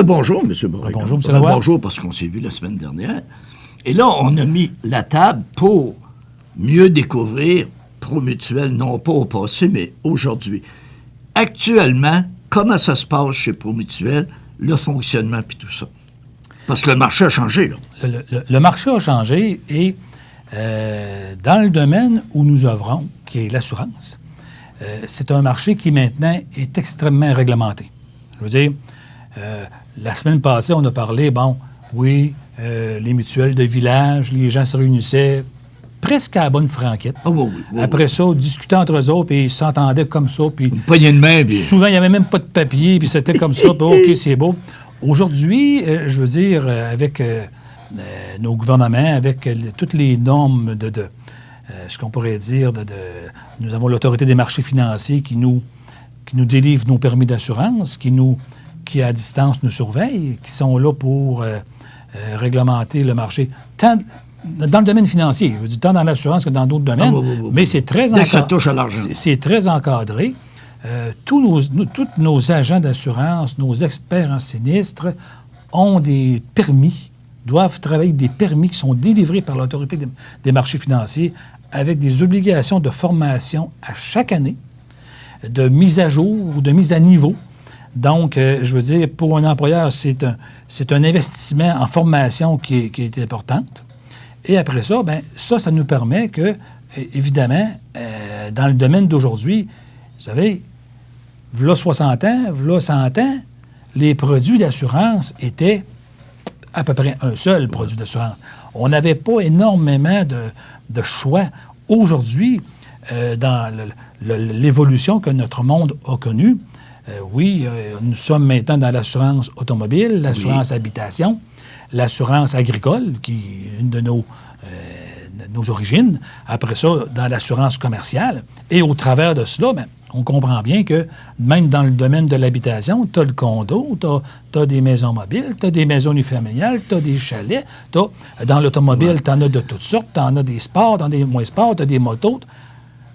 Bonjour, M. Beauregard. Bonjour, M. Lavoie. Bonjour, parce qu'on s'est vu la semaine dernière. Et là, on a mis la table pour mieux découvrir Promutuel, non pas au passé, mais aujourd'hui. Actuellement, comment ça se passe chez Promutuel, le fonctionnement puis tout ça? Parce que le marché a changé, là. Le marché a changé et dans le domaine où nous œuvrons, qui est l'assurance, c'est un marché qui maintenant est extrêmement réglementé. Je veux dire, la semaine passée, on a parlé, les mutuelles de village, les gens se réunissaient presque à la bonne franquette. Après ça, discutaient entre eux autres, puis ils s'entendaient comme ça. Puis une poignée de main. Puis... Souvent, il n'y avait même pas de papier, puis c'était comme ça, puis OK, c'est beau. Aujourd'hui, je veux dire, avec nos gouvernements, avec toutes les normes de ce qu'on pourrait dire, nous avons l'autorité des marchés financiers qui nous délivre nos permis d'assurance, qui à distance nous surveillent, qui sont là pour réglementer le marché, tant dans le domaine financier, je veux dire, tant dans l'assurance que dans d'autres domaines, mais c'est très encadré. Ça touche à l'argent. C'est très encadré. Tous nos agents d'assurance, nos experts en sinistres ont des permis, doivent travailler avec des permis qui sont délivrés par l'autorité des marchés financiers avec des obligations de formation à chaque année, de mise à jour ou de mise à niveau. Donc, je veux dire, pour un employeur, c'est un investissement en formation qui est importante. Et après ça, ça nous permet que, évidemment, dans le domaine d'aujourd'hui, vous savez, v'là 60 ans, v'là 100 ans, les produits d'assurance étaient à peu près un seul produit d'assurance. On n'avait pas énormément de choix. Aujourd'hui, dans l'évolution que notre monde a connue, nous sommes maintenant dans l'assurance automobile, l'assurance habitation, l'assurance agricole, qui est une de nos origines. Après ça, dans l'assurance commerciale. Et au travers de cela, on comprend bien que même dans le domaine de l'habitation, tu as le condo, tu as des maisons mobiles, tu as des maisons unifamiliales, tu as des chalets. Dans l'automobile, tu en as de toutes sortes. Tu en as des sports, tu en as des moins sports, tu as des motos.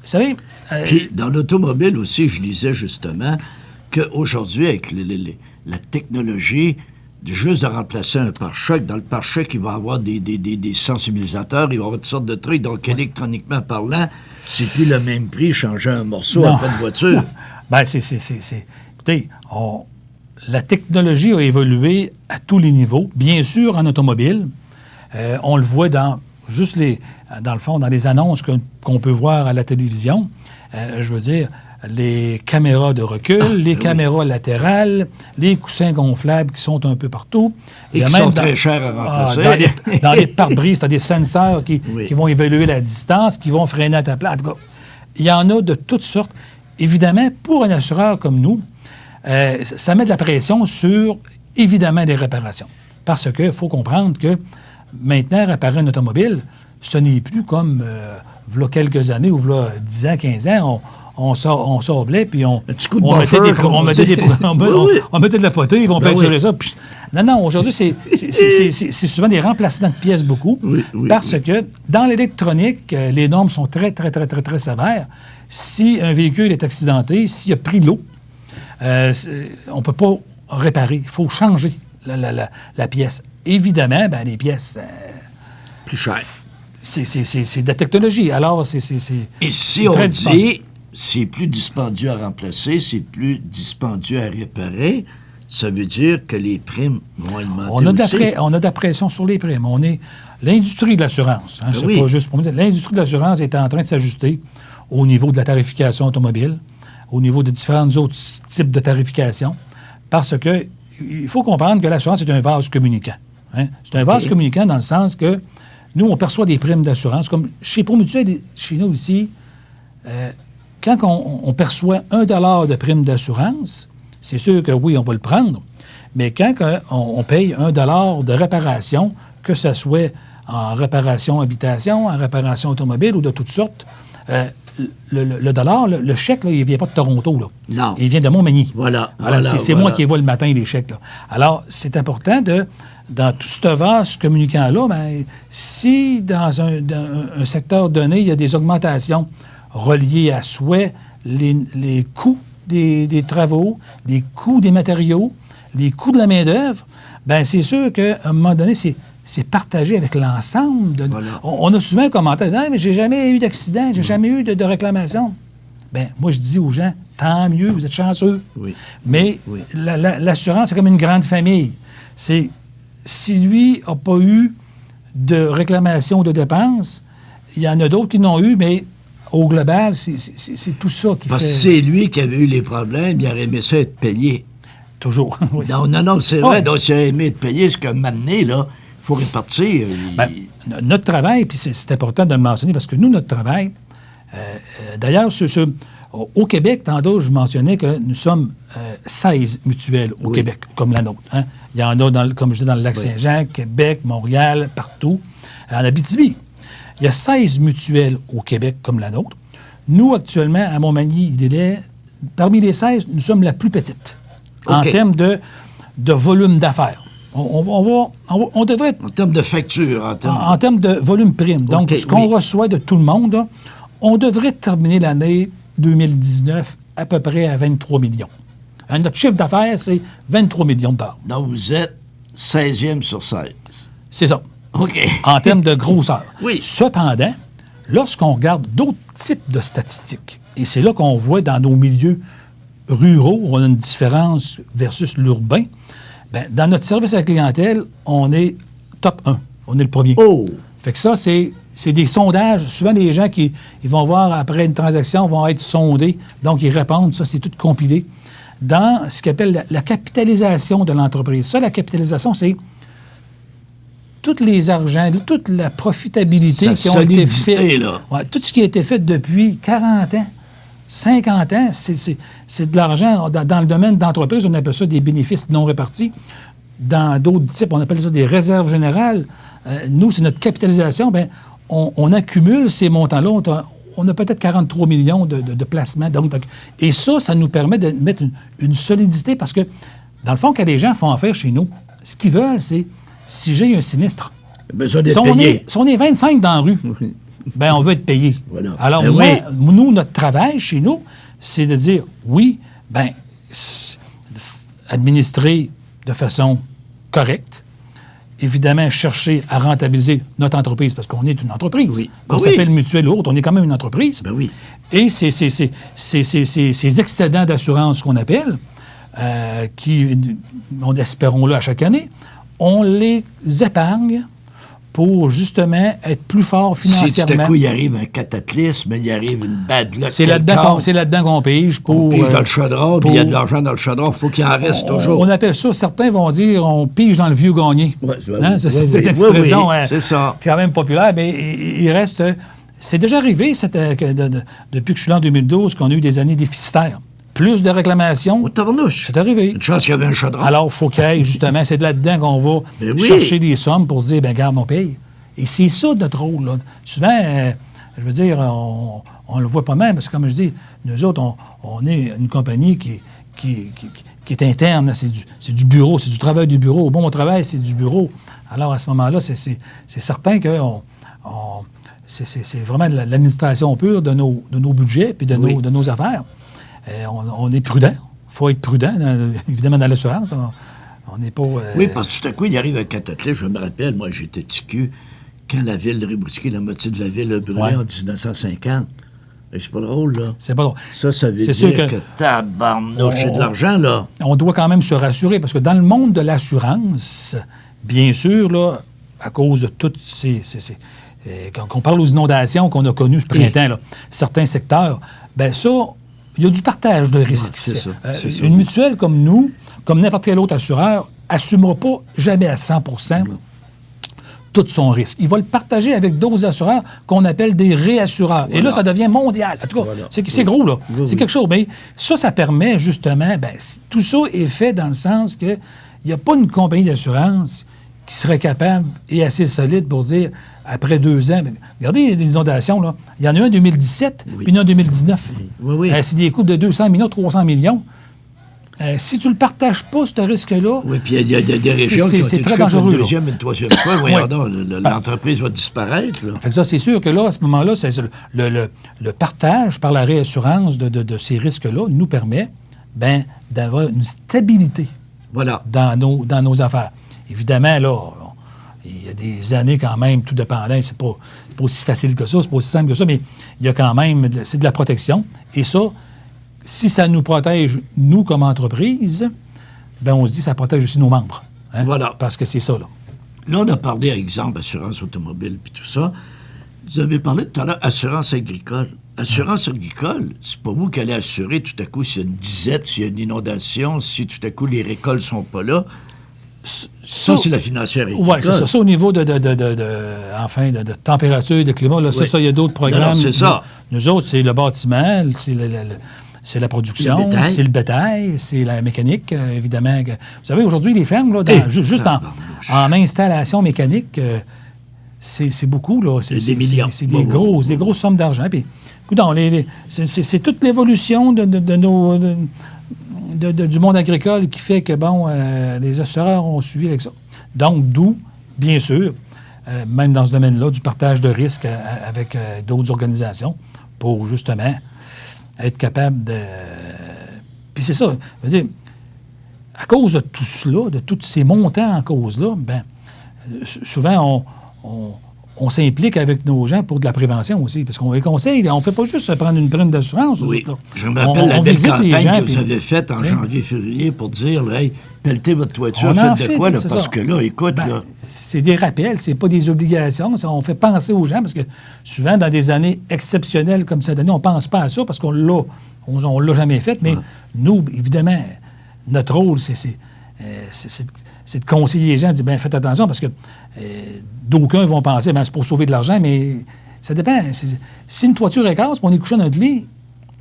Vous savez... Puis, dans l'automobile aussi, je lisais justement qu'aujourd'hui, avec la technologie, juste de remplacer un pare-choc, dans le pare-choc, il va y avoir des sensibilisateurs, il va y avoir toutes sortes de trucs. Donc, électroniquement parlant, c'est plus le même prix changer un morceau après une voiture. Écoutez, la technologie a évolué à tous les niveaux. Bien sûr, en automobile, on le voit dans le fond, dans les annonces qu'on peut voir à la télévision. Je veux dire, les caméras de recul, les caméras latérales, les coussins gonflables qui sont un peu partout. Et qui sont très chers à remplacer. Dans les pare-brises, tu as des sensors qui vont évaluer la distance, qui vont freiner à ta place. En tout cas, il y en a de toutes sortes. Évidemment, pour un assureur comme nous, ça met de la pression sur, évidemment, les réparations. Parce qu'il faut comprendre que maintenant, réparer un automobile, ce n'est plus comme v'là quelques années ou v'là 10 ans, 15 ans, on sablait, puis on mettait de la poterie, puis on peinturait ça. Puis, non, aujourd'hui, c'est souvent des remplacements de pièces beaucoup, parce que dans l'électronique, les normes sont très, très, très, très, très sévères. Si un véhicule est accidenté, s'il a pris l'eau, on ne peut pas réparer, il faut changer la pièce. Évidemment, ben, les pièces... plus chères. C'est de la technologie. Alors, c'est Et si on dit c'est plus dispendieux à remplacer, c'est plus dispendieux à réparer, ça veut dire que les primes vont augmenter on a de la pression sur les primes. L'industrie de l'assurance, hein, c'est pas juste pour me dire, l'industrie de l'assurance est en train de s'ajuster au niveau de la tarification automobile, au niveau de différents autres types de tarification, parce que il faut comprendre que l'assurance est un vase communicant. Hein? C'est un vase communicant dans le sens que nous, on perçoit des primes d'assurance. Comme chez Promutuel, chez nous ici, quand on perçoit 1 $ de prime d'assurance, c'est sûr que oui, on va le prendre, mais quand on paye 1 $ de réparation, que ce soit en réparation habitation, en réparation automobile ou de toutes sortes, le dollar, le chèque, là, il ne vient pas de Toronto. Là. Non. Il vient de Montmagny. Voilà. C'est moi qui vois le matin les chèques. Là. Alors, c'est important dans tout ce vase communicant-là, ben, si dans un secteur donné, il y a des augmentations reliées à soit les coûts des travaux, les coûts des matériaux, les coûts de la main-d'œuvre, bien, c'est sûr qu'à un moment donné, c'est partagé avec l'ensemble. On a souvent un commentaire, « Non, mais j'ai jamais eu d'accident, j'ai jamais eu de réclamation. » Bien, moi, je dis aux gens, tant mieux, vous êtes chanceux. Oui. Mais l'assurance, c'est comme une grande famille. Si lui n'a pas eu de réclamation de dépenses, il y en a d'autres qui n'ont eu, mais au global, c'est tout ça qui fait... Parce que c'est lui qui avait eu les problèmes, il aurait aimé ça être payé. Toujours, oui. Non, c'est vrai. Donc, s'il aurait aimé être payé, c'est comme m'amener, là, il faut répartir. Notre travail, puis c'est important de le mentionner, parce que nous, notre travail, d'ailleurs, au Québec, tantôt, je mentionnais que nous sommes 16 mutuelles au Québec, comme la nôtre. Hein? Il y en a, comme je dis, dans le Lac-Saint-Jean, Québec, Montréal, partout. En Abitibi, il y a 16 mutuelles au Québec comme la nôtre. Nous, actuellement, à Montmagny, parmi les 16, nous sommes la plus petite en termes de volume d'affaires. On devrait être... En termes de facture. En termes de volume prime. Donc, ce qu'on reçoit de tout le monde, là, on devrait terminer l'année 2019 à peu près à 23 millions. Notre chiffre d'affaires, c'est 23 millions de dollars. Donc, vous êtes 16e sur 16. C'est ça. OK. En termes de grosseur. Oui. Cependant, lorsqu'on regarde d'autres types de statistiques, et c'est là qu'on voit dans nos milieux ruraux, on a une différence versus l'urbain, bien, dans notre service à la clientèle, on est top 1. On est le premier. Oh! Fait que ça, c'est des sondages. Souvent, les gens qui ils vont voir après une transaction vont être sondés, donc ils répondent. Ça, c'est tout compilé dans ce qu'on appelle la capitalisation de l'entreprise. Ça, la capitalisation, c'est tous les argents, toute la profitabilité qui ont été faite. Ouais, tout ce qui a été fait depuis 40 ans, 50 ans, c'est de l'argent. Dans le domaine d'entreprise, on appelle ça des bénéfices non répartis. Dans d'autres types, on appelle ça des réserves générales. Nous, c'est notre capitalisation. Bien, on accumule ces montants-là. On a peut-être 43 millions de placements. Et ça nous permet de mettre une solidité parce que, dans le fond, quand les gens font affaire chez nous, ce qu'ils veulent, c'est si j'ai un sinistre. Si on est 25 dans la rue, ben on veut être payé. Voilà. Alors, nous, notre travail chez nous, c'est de dire, oui, bien, administrer de façon correcte, évidemment, chercher à rentabiliser notre entreprise, parce qu'on est une entreprise. Oui. On s'appelle mutuelle ou autre, on est quand même une entreprise. Ben oui. Et ces excédents d'assurance qu'on appelle, qui, espérons-le à chaque année, on les épargne pour justement être plus fort financièrement. Si tout à coup il arrive un cataclysme, il arrive une bad luck. C'est là-dedans qu'on pige pour... On pige dans le chaudron, puis il y a de l'argent dans le chaudron, il faut qu'il en reste toujours. On appelle ça, certains vont dire, on pige dans le vieux gagné. Ouais, c'est cette expression c'est ça. Quand même populaire, mais il reste... C'est déjà arrivé, depuis que je suis là en 2012, qu'on a eu des années déficitaires. Plus de réclamations. Au tabarnouche. C'est arrivé. Une chance qu'il y avait un chaudron. Alors, il faut qu'il y ait, justement, c'est de là-dedans qu'on va chercher des sommes pour dire, bien, garde, on paye. Et c'est ça notre rôle, là. Souvent, je veux dire, on le voit pas mal, parce que, comme je dis, nous autres, on est une compagnie qui est interne. C'est du bureau, c'est du travail du bureau. Bon, mon travail, c'est du bureau. Alors, à ce moment-là, c'est certain que c'est vraiment de l'administration pure de nos budgets puis de nos affaires. On est prudent. faut être prudent, évidemment, dans l'assurance. On n'est pas... Oui, parce que tout à coup, il arrive un cataclysme. Je me rappelle, moi, j'étais TQ, quand la ville de Rimouski, la moitié de la ville a brûlé en 1950. Et c'est pas drôle, là. C'est pas drôle. Ça veut dire que tabarnouche, j'ai de l'argent, là. On doit quand même se rassurer, parce que dans le monde de l'assurance, bien sûr, là, à cause de toutes quand on parle aux inondations qu'on a connues ce printemps, là, certains secteurs, bien ça, il y a du partage de risques qui se fait. Une mutuelle comme nous, comme n'importe quel autre assureur, assumera pas jamais à 100 tout son risque. Il va le partager avec d'autres assureurs qu'on appelle des réassureurs. Voilà. Et là, ça devient mondial. En tout cas, c'est gros, là. C'est quelque chose. Mais ça permet justement... tout ça est fait dans le sens que il n'y a pas une compagnie d'assurance qui serait capable et assez solide pour dire, après 2 ans... Regardez les inondations, là. Il y en a un en 2017, puis un en 2019. C'est des coûts de 200 millions, 300 millions. Si tu ne le partages pas, ce risque-là... Oui, puis il y a des régions qui ont été très dangereux. Une deuxième et une troisième fois. Voyons donc, l'entreprise va disparaître. Là. Fait que ça, c'est sûr que là, à ce moment-là, le partage par la réassurance de ces risques-là nous permet d'avoir une stabilité dans nos affaires. Évidemment, là, il y a des années quand même, tout dépendant, c'est pas aussi facile que ça, c'est pas aussi simple que ça, mais il y a quand même, c'est de la protection. Et ça, si ça nous protège, nous, comme entreprise, on se dit que ça protège aussi nos membres. Hein? Voilà. Parce que c'est ça, là. Là, on a parlé, par exemple, assurance automobile puis tout ça. Vous avez parlé tout à l'heure assurance agricole. Assurance agricole, c'est pas vous qui allez assurer tout à coup s'il y a une disette, s'il y a une inondation, si tout à coup les récoltes sont pas là. Ça, c'est la financière agricole. Oui, c'est ça. Ça, au niveau de température, de climat, là, ça, il y a d'autres programmes. C'est ça. Nous autres, c'est le bâtiment, c'est la production, c'est le bétail, c'est la mécanique, évidemment. Vous savez, aujourd'hui, les fermes, là, juste en installation mécanique, c'est beaucoup, là. C'est des millions. C'est des grosses sommes d'argent. Puis, c'est toute l'évolution du monde agricole qui fait que, les assureurs ont suivi avec ça. Donc, d'où, bien sûr, même dans ce domaine-là, du partage de risques avec d'autres organisations pour, justement, être capable de... Puis c'est ça, je veux dire, à cause de tout cela, de tous ces montants en cause-là, souvent, on s'implique avec nos gens pour de la prévention aussi, parce qu'on les conseille, on ne fait pas juste prendre une prime d'assurance. Oui, je me rappelle la belle campagne que vous avez faite en janvier-février pour dire, hey, pelletez votre toiture, faites de quoi, là, parce que là, écoute... là... C'est des rappels, c'est pas des obligations, on fait penser aux gens, parce que souvent, dans des années exceptionnelles comme cette année, on ne pense pas à ça, parce qu'on l'a jamais fait, mais nous, évidemment, notre rôle, c'est de conseiller les gens, de dire, faites attention, parce que d'aucuns vont penser, c'est pour sauver de l'argent, mais ça dépend. Si une toiture écrase, on est couché dans notre lit,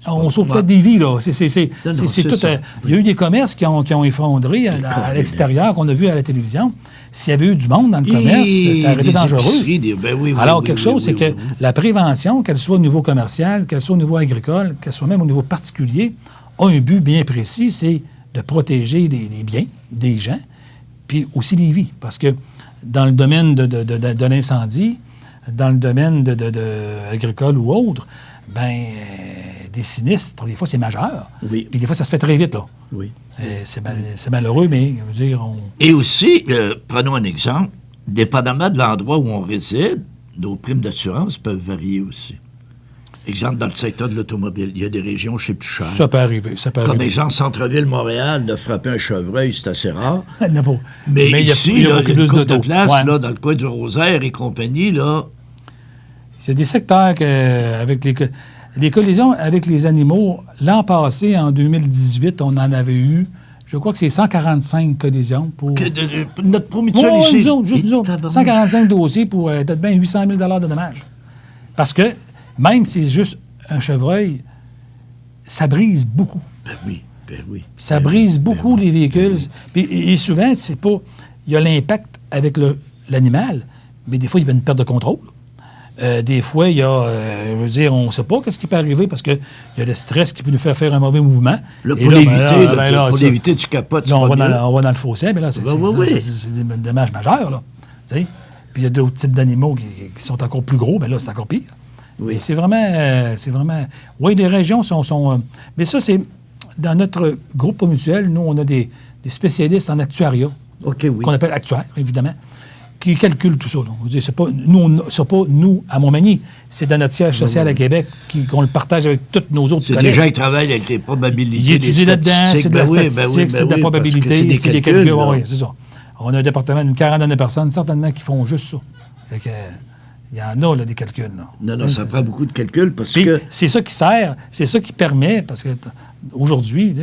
on sauve peut-être des vies, là. C'est tout. Il y a eu des commerces qui ont effondré à l'extérieur, qu'on a vu à la télévision. S'il y avait eu du monde dans le commerce, ça aurait été dangereux. Alors, quelque chose, c'est que la prévention, qu'elle soit au niveau commercial, qu'elle soit au niveau agricole, qu'elle soit même au niveau particulier, a un but bien précis, c'est de protéger les biens des gens, puis aussi les vies. Parce que dans le domaine de l'incendie, dans le domaine agricole ou autre, des sinistres, des fois, c'est majeur. Oui. Puis des fois, ça se fait très vite, là. Oui. C'est malheureux, mais, je veux dire, Et aussi, prenons un exemple, dépendamment de l'endroit où on réside, nos primes d'assurance peuvent varier aussi. Exemple, dans le secteur de l'automobile, il y a des régions où c'est plus cher. Ça peut arriver, Comme exemple, centre-ville, Montréal, de frapper un chevreuil, c'est assez rare. Non, mais ici, il y a plus de place, là, dans le coin du Rosaire et compagnie, là... C'est des secteurs avec les collisions avec les animaux, l'an passé, en 2018, on en avait eu, je crois que c'est 145 collisions pour... notre promutuelle ici. Juste nous autres. 145 dossiers pour peut-être bien 800 000 $ de dommages. Parce que même si c'est juste un chevreuil, ça brise beaucoup. Ben oui. Ça brise beaucoup les véhicules. Puis, et souvent, c'est pas... Il y a l'impact avec l'animal, mais des fois, il y a une perte de contrôle. Des fois, il y a... je veux dire, on ne sait pas ce qui peut arriver parce qu'il y a le stress qui peut nous faire un mauvais mouvement. Là, pour l'éviter, tu capotes. Là, on va dans le fossé, mais là, c'est des dommages majeurs, là. Puis il y a d'autres types d'animaux qui sont encore plus gros, mais là, c'est encore pire. Oui. C'est vraiment... Oui, les régions sont mais ça, c'est dans notre groupe Promutuel, nous, on a des spécialistes en actuariat, qu'on appelle actuaires, évidemment, qui calculent tout ça. C'est pas nous, à Montmagny, c'est dans notre siège social à Québec qu'on le partage avec tous nos autres collègues. C'est des gens qui travaillent avec les probabilités, ils étudient là-dedans, c'est de la statistique, c'est de la probabilité, c'est des calculs. Oui, c'est ça. On a un département d'une quarantaine de personnes, certainement, qui font juste ça. Fait que, il y en a, là, des calculs. Là. Non, ça prend beaucoup de calculs parce puis, que... c'est ça qui sert, c'est ça qui permet, parce que aujourd'hui,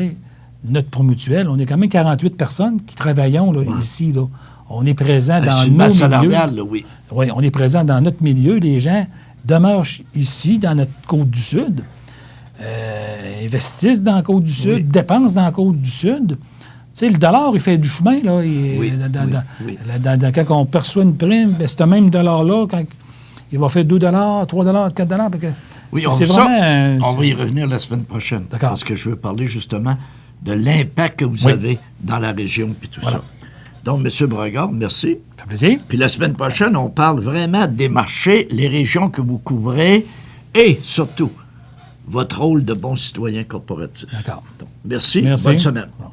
notre Promutuel, on est quand même 48 personnes qui travaillons là, ici. Là. On est présent dans nos milieux. Là, oui, on est présent dans notre milieu. Les gens demeurent ici, dans notre Côte-du-Sud, investissent dans la Côte-du-Sud, dépensent dans la Côte-du-Sud. Tu sais, le dollar, il fait du chemin, là. Quand on perçoit une prime, ben, ce même dollar-là, quand il va faire 2 $, 3 $, 4 $. Oui, c'est vraiment... on va y revenir la semaine prochaine. D'accord. Parce que je veux parler, justement, de l'impact que vous avez dans la région et tout ça. Donc, M. Brassard, merci. Ça fait plaisir. Puis la semaine prochaine, on parle vraiment des marchés, les régions que vous couvrez et, surtout, votre rôle de bon citoyen corporatif. D'accord. Donc, merci. Bonne semaine. Bon.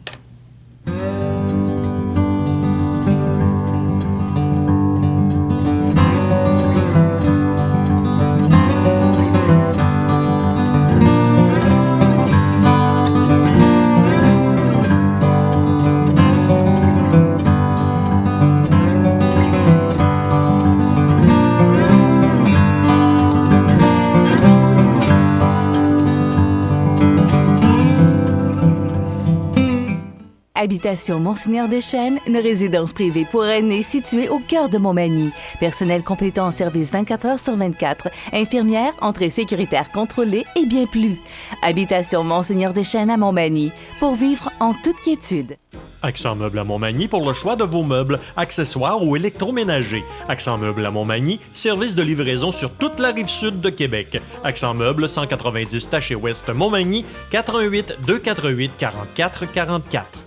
Habitation Monseigneur Deschênes, une résidence privée pour aînés située au cœur de Montmagny. Personnel complétant en service 24 heures sur 24. Infirmière, entrée sécuritaire contrôlée et bien plus. Habitation Monseigneur Deschênes à Montmagny, pour vivre en toute quiétude. Accent Meubles à Montmagny pour le choix de vos meubles, accessoires ou électroménagers. Accent Meubles à Montmagny, service de livraison sur toute la rive sud de Québec. Accent Meubles, 190 Taché Ouest Montmagny, 418 248 44 44.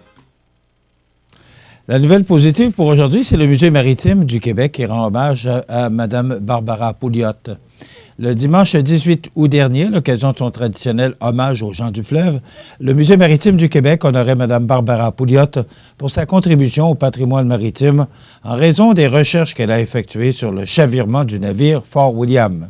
La nouvelle positive pour aujourd'hui, c'est le Musée maritime du Québec qui rend hommage à Mme Barbara Pouliot. Le dimanche 18 août dernier, à l'occasion de son traditionnel hommage aux gens du fleuve, le Musée maritime du Québec honorait Mme Barbara Pouliot pour sa contribution au patrimoine maritime en raison des recherches qu'elle a effectuées sur le chavirement du navire Fort William.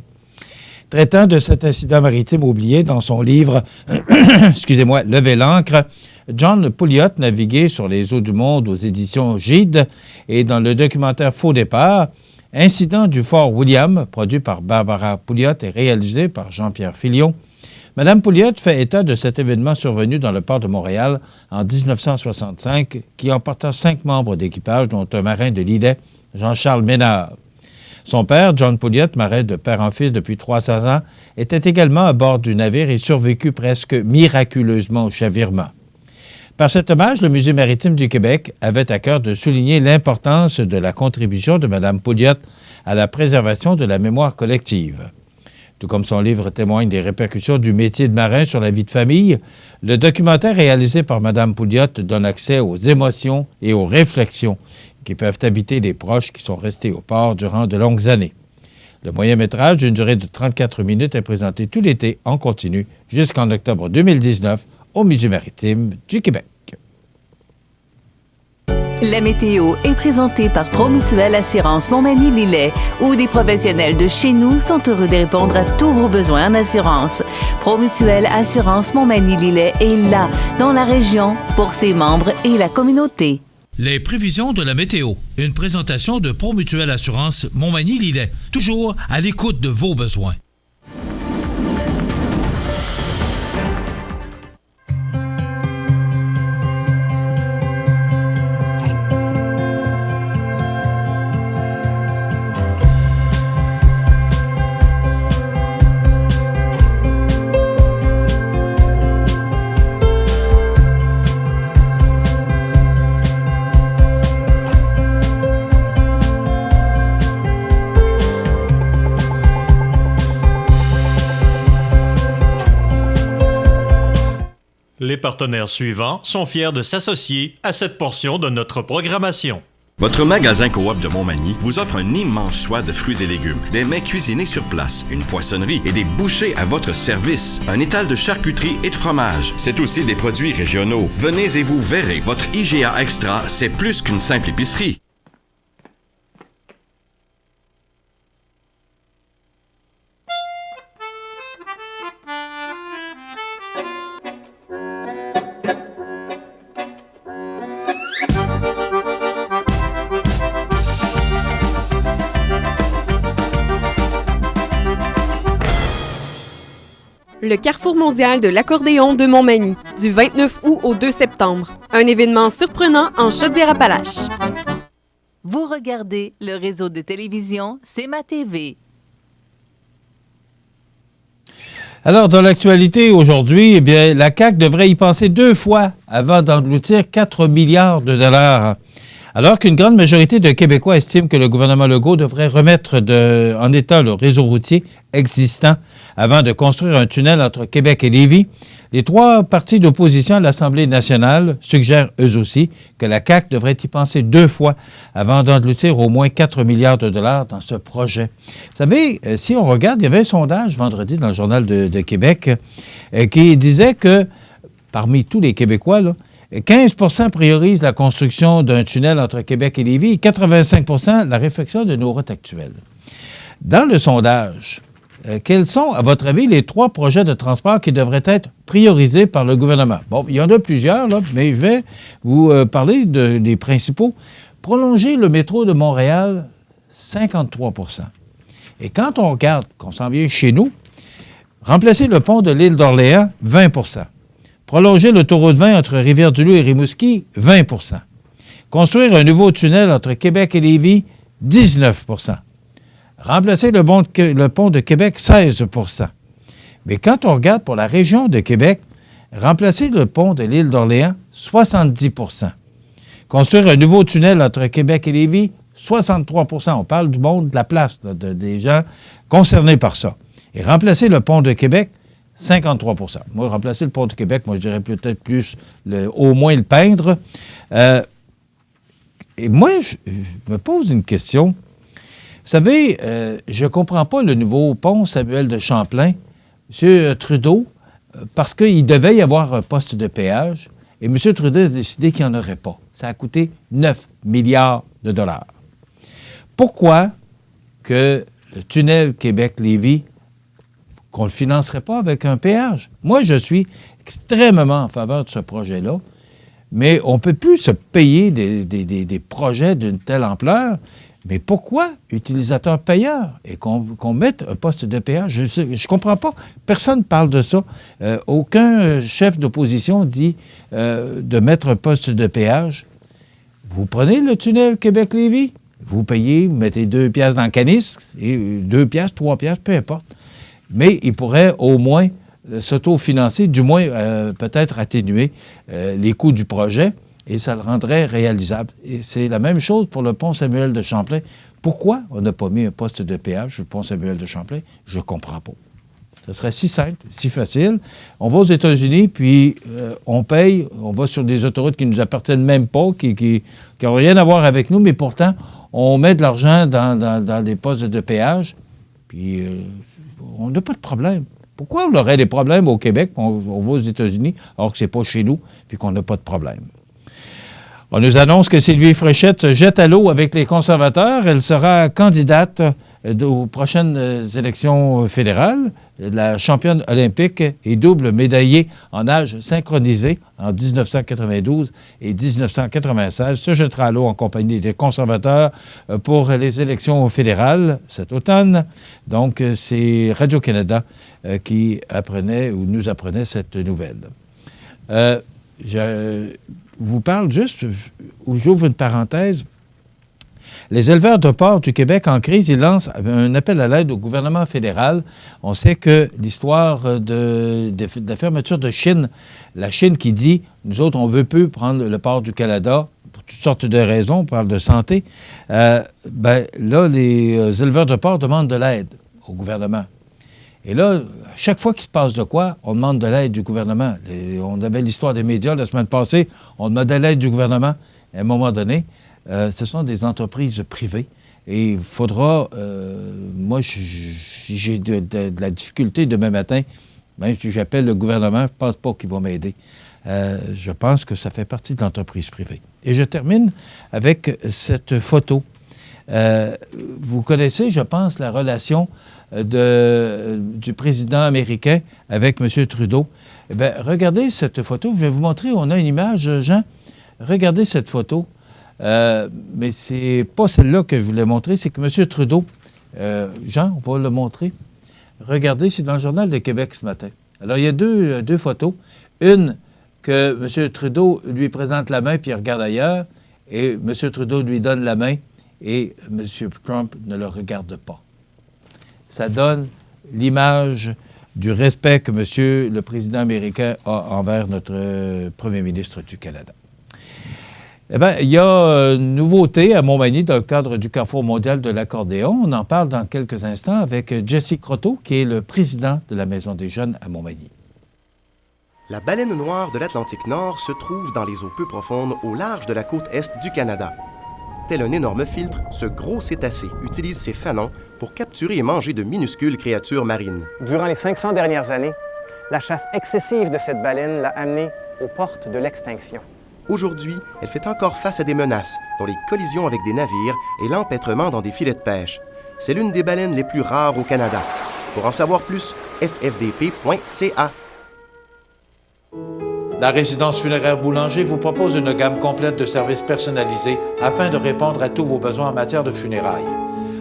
Traitant de cet incident maritime oublié dans son livre « Levez l'ancre », John Pouliot naviguait sur les eaux du monde aux éditions Gide et dans le documentaire Faux départ, Incident du Fort William, produit par Barbara Pouliot et réalisé par Jean-Pierre Filion. Mme Pouliot fait état de cet événement survenu dans le port de Montréal en 1965 qui emporta 5 membres d'équipage, dont un marin de Lillet, Jean-Charles Ménard. Son père, John Pouliot, marin de père en fils depuis 300 ans, était également à bord du navire et survécut presque miraculeusement au chavirement. Par cet hommage, le Musée maritime du Québec avait à cœur de souligner l'importance de la contribution de Mme Pouliot à la préservation de la mémoire collective. Tout comme son livre témoigne des répercussions du métier de marin sur la vie de famille, le documentaire réalisé par Mme Pouliot donne accès aux émotions et aux réflexions qui peuvent habiter les proches qui sont restés au port durant de longues années. Le moyen-métrage, d'une durée de 34 minutes, est présenté tout l'été en continu jusqu'en octobre 2019 au Musée maritime du Québec. La météo est présentée par Promutuel Assurance Montmagny-Lillet, où des professionnels de chez nous sont heureux de répondre à tous vos besoins en assurance. Promutuel Assurance Montmagny-Lillet est là, dans la région, pour ses membres et la communauté. Les prévisions de la météo. Une présentation de Promutuel Assurance Montmagny-Lillet. Toujours à l'écoute de vos besoins. Les partenaires suivants sont fiers de s'associer à cette portion de notre programmation. Votre magasin Coop de Montmagny vous offre un immense choix de fruits et légumes, des mets cuisinés sur place, une poissonnerie et des bouchers à votre service, un étal de charcuterie et de fromage. C'est aussi des produits régionaux. Venez et vous verrez, votre IGA Extra, c'est plus qu'une simple épicerie. Le Carrefour mondial de l'accordéon de Montmagny, du 29 août au 2 septembre. Un événement surprenant en Chaudière-Appalaches. Vous regardez le réseau de télévision C'est ma TV. Alors, dans l'actualité aujourd'hui, eh bien, la CAQ devrait y penser 2 fois avant d'engloutir 4 milliards de dollars. Alors qu'une grande majorité de Québécois estiment que le gouvernement Legault devrait remettre en état le réseau routier existant avant de construire un tunnel entre Québec et Lévis, les 3 partis d'opposition à l'Assemblée nationale suggèrent eux aussi que la CAQ devrait y penser 2 fois avant d'engloutir au moins 4 milliards de dollars dans ce projet. Vous savez, si on regarde, il y avait un sondage vendredi dans le Journal de Québec qui disait que parmi tous les Québécois, là, 15 % priorisent la construction d'un tunnel entre Québec et Lévis et 85 % la réfection de nos routes actuelles. Dans le sondage, quels sont, à votre avis, les 3 projets de transport qui devraient être priorisés par le gouvernement? Bon, il y en a plusieurs, là, mais je vais vous parler des principaux. Prolonger le métro de Montréal, 53 %. Et quand on regarde, qu'on s'en vient chez nous, remplacer le pont de l'île d'Orléans, 20 %. Prolonger l'autoroute 20 entre Rivière-du-Loup et Rimouski, 20 %. Construire un nouveau tunnel entre Québec et Lévis, 19 %. Remplacer le pont de Québec, 16 %. Mais quand on regarde pour la région de Québec, remplacer le pont de l'île d'Orléans, 70 %. Construire un nouveau tunnel entre Québec et Lévis, 63 %. On parle du monde de la place, là, des gens concernés par ça. Et remplacer le pont de Québec, 53 % Moi, remplacer le pont de Québec, moi, je dirais peut-être plus, au moins le peindre. Et moi, je me pose une question. Vous savez, je ne comprends pas le nouveau pont Samuel de Champlain. M. Trudeau, parce qu'il devait y avoir un poste de péage, et M. Trudeau a décidé qu'il n'y en aurait pas. Ça a coûté 9 milliards de dollars. Pourquoi que le tunnel Québec-Lévis, qu'on ne le financerait pas avec un péage? Moi, je suis extrêmement en faveur de ce projet-là, mais on ne peut plus se payer des projets d'une telle ampleur. Mais pourquoi utilisateur-payeur et qu'on mette un poste de péage? Je ne comprends pas. Personne ne parle de ça. Aucun chef d'opposition dit de mettre un poste de péage. Vous prenez le tunnel Québec-Lévis, vous payez, vous mettez 2 piastres dans le canis, et 2 piastres, 3 piastres, peu importe. Mais il pourrait au moins s'autofinancer, du moins peut-être atténuer les coûts du projet, et ça le rendrait réalisable. Et c'est la même chose pour le pont Samuel de Champlain. Pourquoi on n'a pas mis un poste de péage sur le pont Samuel de Champlain? Je ne comprends pas. Ce serait si simple, si facile. On va aux États-Unis, puis on paye, on va sur des autoroutes qui ne nous appartiennent même pas, qui n'ont rien à voir avec nous, mais pourtant, on met de l'argent dans les postes de péage, puis on n'a pas de problème. Pourquoi on aurait des problèmes au Québec, on va aux États-Unis, alors que ce n'est pas chez nous, puis qu'on n'a pas de problème? On nous annonce que Sylvie Fréchette se jette à l'eau avec les conservateurs. Elle sera candidate aux prochaines élections fédérales. La championne olympique et double médaillée en âge synchronisé en 1992 et 1996 se jettera à l'eau en compagnie des conservateurs pour les élections fédérales cet automne. Donc, c'est Radio-Canada qui nous apprenait cette nouvelle. Je vous parle juste, où j'ouvre une parenthèse. Les éleveurs de porc du Québec en crise, ils lancent un appel à l'aide au gouvernement fédéral. On sait que l'histoire de la fermeture de Chine, la Chine qui dit, nous autres, on ne veut plus prendre le porc du Canada pour toutes sortes de raisons, on parle de santé, là, les éleveurs de porc demandent de l'aide au gouvernement. Et là, à chaque fois qu'il se passe de quoi, on demande de l'aide du gouvernement. On avait l'histoire des médias la semaine passée, on demandait l'aide du gouvernement. À un moment donné, ce sont des entreprises privées. Et il faudra, moi, si j'ai de la difficulté demain matin, même si j'appelle le gouvernement, je ne pense pas qu'il va m'aider. Je pense que ça fait partie de l'entreprise privée. Et je termine avec cette photo. Vous connaissez, je pense, la relation du président américain avec M. Trudeau. Eh bien, regardez cette photo. Je vais vous montrer. On a une image, Jean. Regardez cette photo. Mais c'est pas celle-là que je voulais montrer. C'est que M. Trudeau, Jean, on va le montrer. Regardez, c'est dans le Journal de Québec ce matin. Alors, il y a deux photos. Une que M. Trudeau lui présente la main puis il regarde ailleurs. Et M. Trudeau lui donne la main et M. Trump ne le regarde pas. Ça donne l'image du respect que M. le président américain a envers notre premier ministre du Canada. Eh bien, il y a une nouveauté à Montmagny dans le cadre du Carrefour mondial de l'accordéon. On en parle dans quelques instants avec Jesse Croteau, qui est le président de la Maison des jeunes à Montmagny. La baleine noire de l'Atlantique Nord se trouve dans les eaux peu profondes au large de la côte est du Canada. Tel un énorme filtre, ce gros cétacé utilise ses fanons pour capturer et manger de minuscules créatures marines. Durant les 500 dernières années, la chasse excessive de cette baleine l'a amenée aux portes de l'extinction. Aujourd'hui, elle fait encore face à des menaces, dont les collisions avec des navires et l'empêtrement dans des filets de pêche. C'est l'une des baleines les plus rares au Canada. Pour en savoir plus, ffdp.ca. La résidence funéraire Boulanger vous propose une gamme complète de services personnalisés afin de répondre à tous vos besoins en matière de funérailles.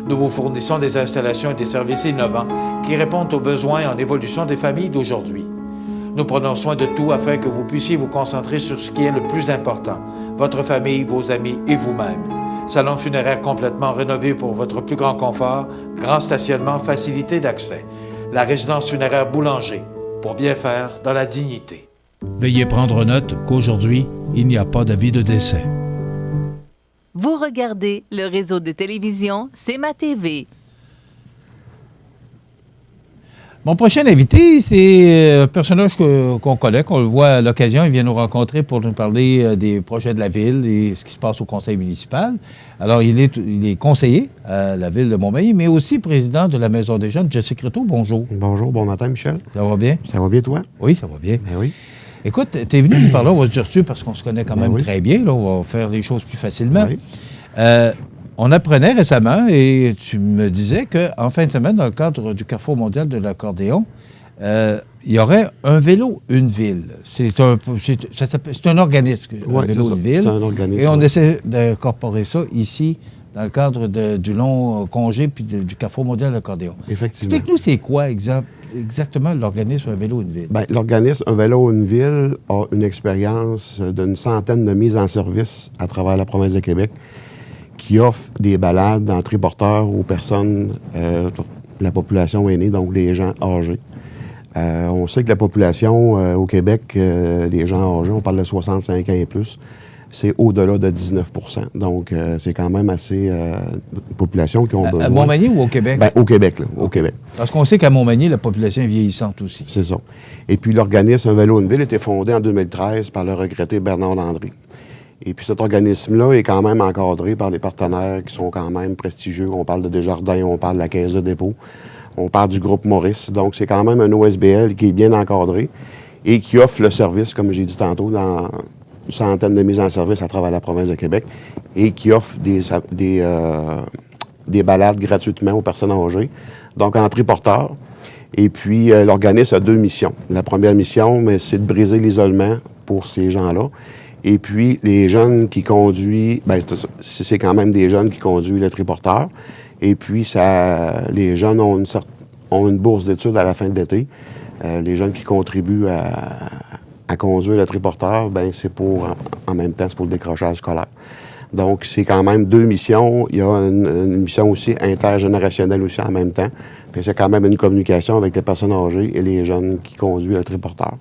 Nous vous fournissons des installations et des services innovants qui répondent aux besoins en évolution des familles d'aujourd'hui. Nous prenons soin de tout afin que vous puissiez vous concentrer sur ce qui est le plus important, votre famille, vos amis et vous-même. Salon funéraire complètement rénové pour votre plus grand confort, grand stationnement, facilité d'accès. La résidence funéraire Boulanger, pour bien faire dans la dignité. Veuillez prendre note qu'aujourd'hui, il n'y a pas d'avis de décès. Vous regardez le réseau de télévision C'est ma TV. Mon prochain invité, c'est un personnage qu'on connaît, qu'on le voit à l'occasion. Il vient nous rencontrer pour nous parler des projets de la ville et ce qui se passe au conseil municipal. Alors, il est conseiller à la ville de Montmagny, mais aussi président de la Maison des jeunes. Jesse Croteau, bonjour. Bonjour, bon matin, Michel. Ça va bien? Ça va bien, toi? Oui, ça va bien. Ben oui. Écoute, tu es venu nous parler, on va se dire dessus parce qu'on se connaît quand même très bien. Là, on va faire les choses plus facilement. Oui. On apprenait récemment, et tu me disais qu'en fin de semaine, dans le cadre du Carrefour mondial de l'accordéon, il y aurait un vélo, une ville. C'est un organisme, un vélo, une ville. C'est un organisme. Et on essaie d'incorporer ça ici, dans le cadre du long congé puis du Carrefour mondial de l'accordéon. Effectivement. Explique-nous, c'est quoi exactement l'organisme Un vélo, une ville? Bien, l'organisme Un vélo, une ville a une expérience d'une centaine de mises en service à travers la province de Québec, qui offre des balades en triporteur aux personnes, la population aînée, donc les gens âgés. On sait que la population au Québec, les gens âgés, on parle de 65 ans et plus, c'est au-delà de 19 %. Donc, c'est quand même assez une population qui ont besoin. À Montmagny ou au Québec? Bien, au Québec, là, au Québec. Parce qu'on sait qu'à Montmagny, la population est vieillissante aussi. C'est ça. Et puis, l'organisme Un vélo, une ville a été fondé en 2013 par le regretté Bernard Landry. Et puis cet organisme-là est quand même encadré par des partenaires qui sont quand même prestigieux. On parle de Desjardins, on parle de la Caisse de dépôt, on parle du groupe Maurice. Donc c'est quand même un OSBL qui est bien encadré et qui offre le service, comme j'ai dit tantôt, dans une centaine de mises en service à travers la province de Québec et qui offre des balades gratuitement aux personnes âgées, donc en triporteur. Et puis l'organisme a 2 missions. La première mission, c'est de briser l'isolement pour ces gens-là. Et puis, les jeunes qui conduisent, bien, c'est quand même des jeunes qui conduisent le triporteur. Et puis, les jeunes ont une bourse d'études à la fin de l'été. Les jeunes qui contribuent à conduire le triporteur, bien, c'est en même temps, c'est pour le décrochage scolaire. Donc, c'est quand même 2 missions. Il y a une mission aussi intergénérationnelle aussi en même temps. Puis, c'est quand même une communication avec les personnes âgées et les jeunes qui conduisent le triporteur.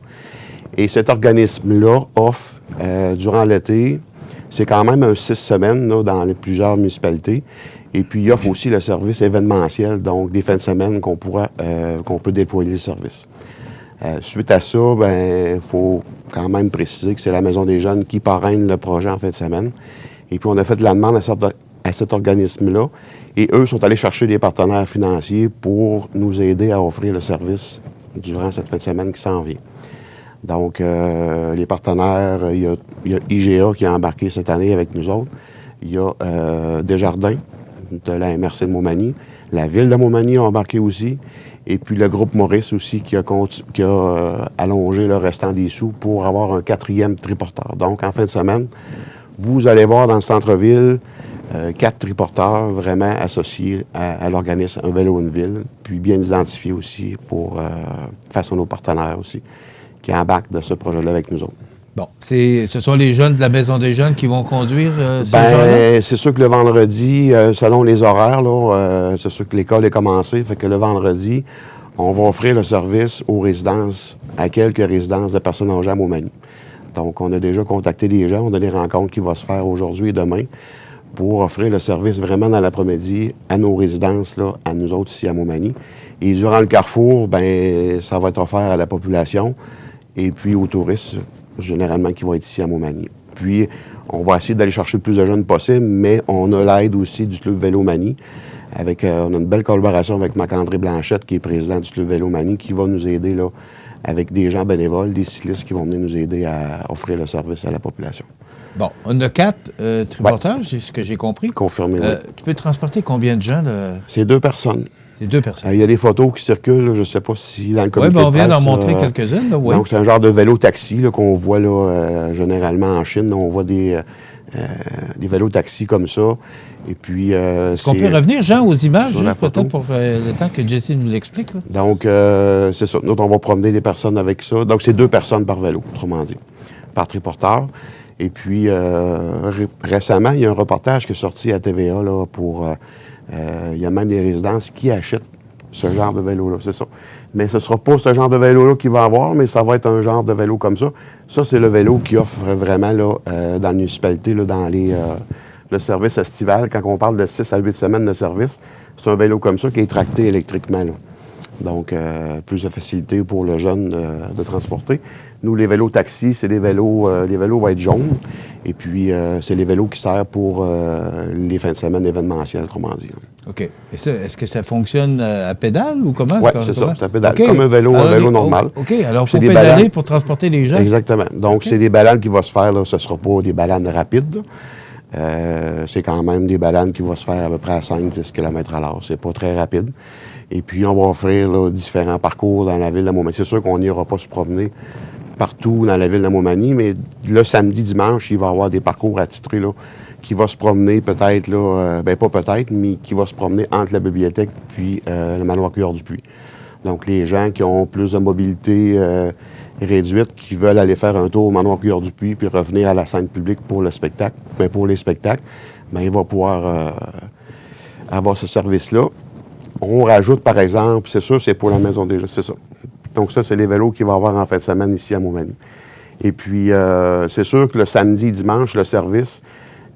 Et cet organisme-là offre, durant l'été, c'est quand même un 6 semaines là, dans plusieurs municipalités. Et puis, il offre aussi le service événementiel, donc des fins de semaine qu'on peut déployer le service. Suite à ça, il faut quand même préciser que c'est la Maison des jeunes qui parraine le projet en fin de semaine. Et puis, on a fait de la demande à cet organisme-là. Et eux sont allés chercher des partenaires financiers pour nous aider à offrir le service durant cette fin de semaine qui s'en vient. Donc, les partenaires, il y a IGA qui a embarqué cette année avec nous autres. Il y a Desjardins de la MRC de Montmagny. La Ville de Montmagny a embarqué aussi. Et puis le groupe Maurice aussi qui a allongé le restant des sous pour avoir un 4e triporteur. Donc, en fin de semaine, vous allez voir dans le centre-ville 4 triporteurs vraiment associés à l'organisme Un vélo, une ville, puis bien identifiés aussi face à nos partenaires aussi, qui embarquent de ce projet-là avec nous autres. Bon, ce sont les jeunes de la Maison des jeunes qui vont conduire ces gens-là? C'est sûr que le vendredi, selon les horaires, là, c'est sûr que l'école est commencée, fait que le vendredi, on va offrir le service aux résidences, à quelques résidences de personnes âgées à Montmagny. Donc, on a déjà contacté les gens, on a des rencontres qui vont se faire aujourd'hui et demain pour offrir le service vraiment dans l'après-midi à nos résidences, là, à nous autres ici à Montmagny. Et durant le carrefour, ça va être offert à la population et puis aux touristes, généralement, qui vont être ici à Montmagny. Puis, on va essayer d'aller chercher le plus de jeunes possible, mais on a l'aide aussi du Club Vélomanie. On a une belle collaboration avec Marc-André Blanchette, qui est président du Club Vélomanie, qui va nous aider là, avec des gens bénévoles, des cyclistes qui vont venir nous aider à offrir le service à la population. Bon, on a 4 triporteurs, c'est ce que j'ai compris. Confirmé, oui. Tu peux transporter combien de gens? C'est 2 personnes. C'est 2 personnes. Il y a des photos qui circulent, là, je ne sais pas si dans le comité de presse... Oui, on vient d'en montrer quelques-unes. Là, ouais. Donc, c'est un genre de vélo-taxi qu'on voit là, généralement en Chine. Là, on voit des vélos-taxis comme ça. Et puis... Est-ce qu'on peut revenir, Jean, aux images, peut-être pour le temps que Jessie nous l'explique? Là? Donc, c'est ça. Nous, on va promener des personnes avec ça. Donc, c'est 2 personnes par vélo, autrement dit, par triporteur. Et puis, récemment, il y a un reportage qui est sorti à TVA là, pour... il y a même des résidences qui achètent ce genre de vélo-là, c'est ça. Mais ce ne sera pas ce genre de vélo-là qu'il va avoir, mais ça va être un genre de vélo comme ça. Ça, c'est le vélo qui offre vraiment là, dans la municipalité, là, dans le service estival. Quand on parle de 6 à 8 semaines de service, c'est un vélo comme ça qui est tracté électriquement, là. Donc, plus de facilité pour le jeune de transporter. Nous, les vélos taxis, c'est des vélos, les vélos vont être jaunes. Et puis, c'est les vélos qui servent pour les fins de semaine événementielles, autrement dit. OK. Et ça, est-ce que ça fonctionne à pédale ou comment? Oui, c'est ça, c'est à pédale. Okay. Comme un vélo normal. OK, alors il faut pédaler pour transporter les gens? Exactement. Donc, c'est des balanes qui vont se faire, là, ce ne sera pas des balanes rapides. C'est quand même des balanes qui vont se faire à peu près à 5-10 km à l'heure. C'est pas très rapide. Et puis, on va offrir là, différents parcours dans la ville de Montmagny. C'est sûr qu'on n'ira pas se promener partout dans la ville de Montmagny, mais le samedi, dimanche, il va y avoir des parcours attitrés là, qui va se promener peut-être, là, pas peut-être, mais qui va se promener entre la bibliothèque puis le manoir Cueilleur du Puy. Donc, les gens qui ont plus de mobilité réduite, qui veulent aller faire un tour au manoir Cueilleur du Puy puis revenir à la scène publique pour le spectacle, pour les spectacles, ils vont pouvoir avoir ce service-là. On rajoute, par exemple, c'est sûr, c'est pour la Maison des jeunes, c'est ça. Donc ça, c'est les vélos qu'il va y avoir en fin de semaine ici à Montmagny. Et puis, c'est sûr que le samedi et dimanche, le service,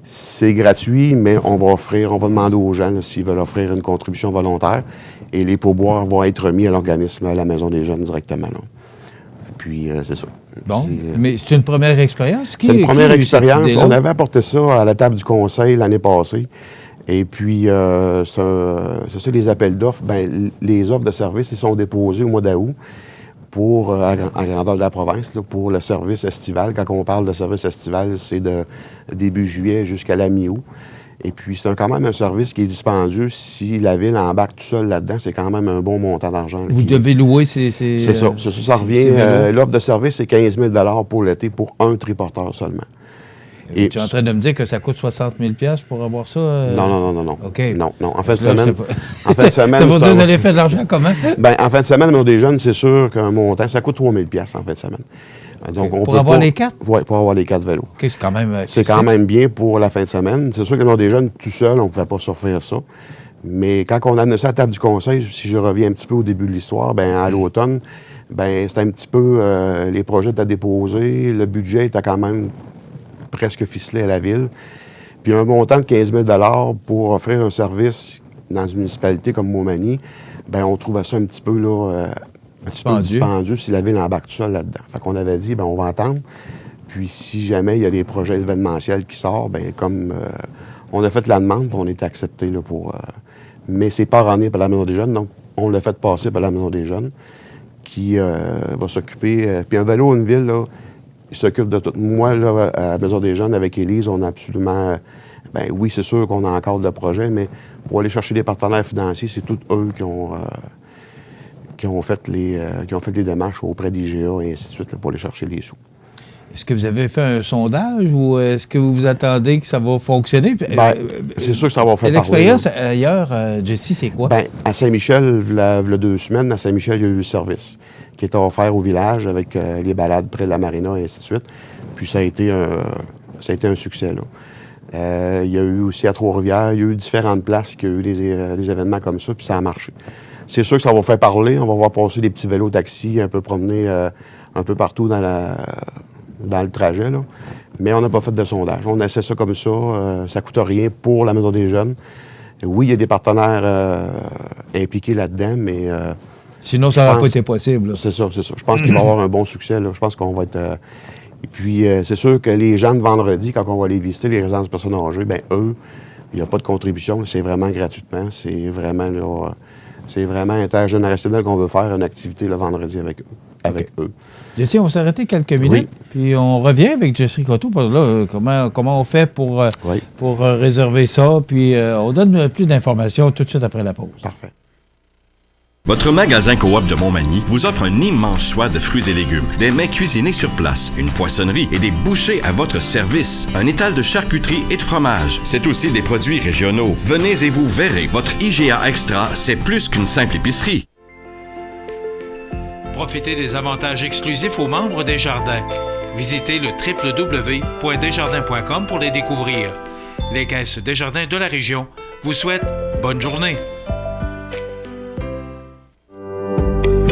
c'est gratuit, mais on va demander aux gens s'ils veulent offrir une contribution volontaire et les pourboires vont être remis à l'organisme, à la Maison des jeunes directement. Là. Puis, c'est ça. Bon, mais c'est une première expérience? C'est une première expérience. On avait apporté ça à la table du conseil l'année passée. Et puis, c'est ça, les appels d'offres. Les offres de services, ils sont déposés au mois d'août en grandeur de la province, là, pour le service estival. Quand on parle de service estival, c'est de début juillet jusqu'à la mi-août. Et puis, c'est quand même un service qui est dispendieux. Si la ville embarque tout seul là-dedans, c'est quand même un bon montant d'argent. Vous devez louer C'est ça. Ça revient. L'offre de service, c'est 15 000 pour l'été pour un triporteur seulement. Et tu es en train de me dire que ça coûte 60 000 pour avoir ça? Non. OK. Non. En fin de semaine... Ça veut dire que vous allez faire de l'argent comment? En fin de semaine, on a des jeunes, c'est sûr qu'un montant, ça coûte 3 000 en fin de semaine. Donc, okay. Pour avoir les 4? Oui, pour avoir les 4 vélos. OK, c'est quand même... C'est quand même bien pour la fin de semaine. C'est sûr qu'il y a des jeunes tout seuls, on ne pouvait pas s'offrir ça. Mais quand on a amené ça à la table du conseil, si je reviens un petit peu au début de l'histoire, à l'automne, c'était un petit peu les projets étaient déposés, le budget était quand même presque ficelé à la ville. Puis un montant de 15 000 pour offrir un service dans une municipalité comme Montmagny, on trouvait ça un petit peu là, dispendieux si la ville embarque tout seul là-dedans. Fait qu'on avait dit, on va attendre. puis, si jamais il y a des projets événementiels qui sortent, bien, comme on a fait la demande, on est accepté là, pour... mais c'est pas ramené par la Maison des Jeunes, donc on l'a fait passer par la Maison des Jeunes, qui va s'occuper... puis un vélo à une ville, là, il s'occupe de tout. Moi, là, à la Maison des Jeunes, avec Élise, on a absolument... Ben oui, c'est sûr qu'on a encore de projets, mais pour aller chercher des partenaires financiers, c'est tous eux qui ont fait les démarches auprès d'IGA et ainsi de suite là, pour aller chercher les sous. Est-ce que vous avez fait un sondage ou est-ce que vous attendez que ça va fonctionner? Bien, c'est sûr que ça va faire l'expérience ailleurs, Jesse, c'est quoi? Bien, à Saint-Michel, il y a 2 semaines, à Saint-Michel, il y a eu le service qui était offert au village avec les balades près de la marina et ainsi de suite. Puis ça a été un succès, là. Il y a eu aussi à Trois-Rivières, il y a eu différentes places qui ont eu des événements comme ça, puis ça a marché. C'est sûr que ça va faire parler. On va voir passer des petits vélos taxis un peu promenés un peu partout dans le trajet, là. Mais on n'a pas fait de sondage. On essaie ça comme ça. Ça ne coûte rien pour la Maison des Jeunes. Oui, il y a des partenaires impliqués là-dedans, mais... sinon, ça n'aurait pas été possible. C'est ça. Je pense qu'il va y avoir un bon succès, là. Je pense qu'on va être... Et puis, c'est sûr que les gens de vendredi, quand on va aller visiter les résidences de personnes âgées, bien, eux, il n'y a pas de contribution. Là, c'est vraiment gratuitement. C'est vraiment, là... C'est vraiment intergénérationnel qu'on veut faire une activité le vendredi avec eux. Jesse, on va s'arrêter quelques minutes, puis on revient avec Jesse Croteau. Là, comment on fait pour réserver ça, puis on donne plus d'informations tout de suite après la pause. Parfait. Votre magasin Coop de Montmagny vous offre un immense choix de fruits et légumes, des mets cuisinés sur place, une poissonnerie et des bouchers à votre service, un étal de charcuterie et de fromage. C'est aussi des produits régionaux. Venez et vous verrez, votre IGA Extra, c'est plus qu'une simple épicerie. Profitez des avantages exclusifs aux membres des Jardins. Visitez le www.desjardins.com pour les découvrir. Les caisses Desjardins de la région vous souhaitent bonne journée.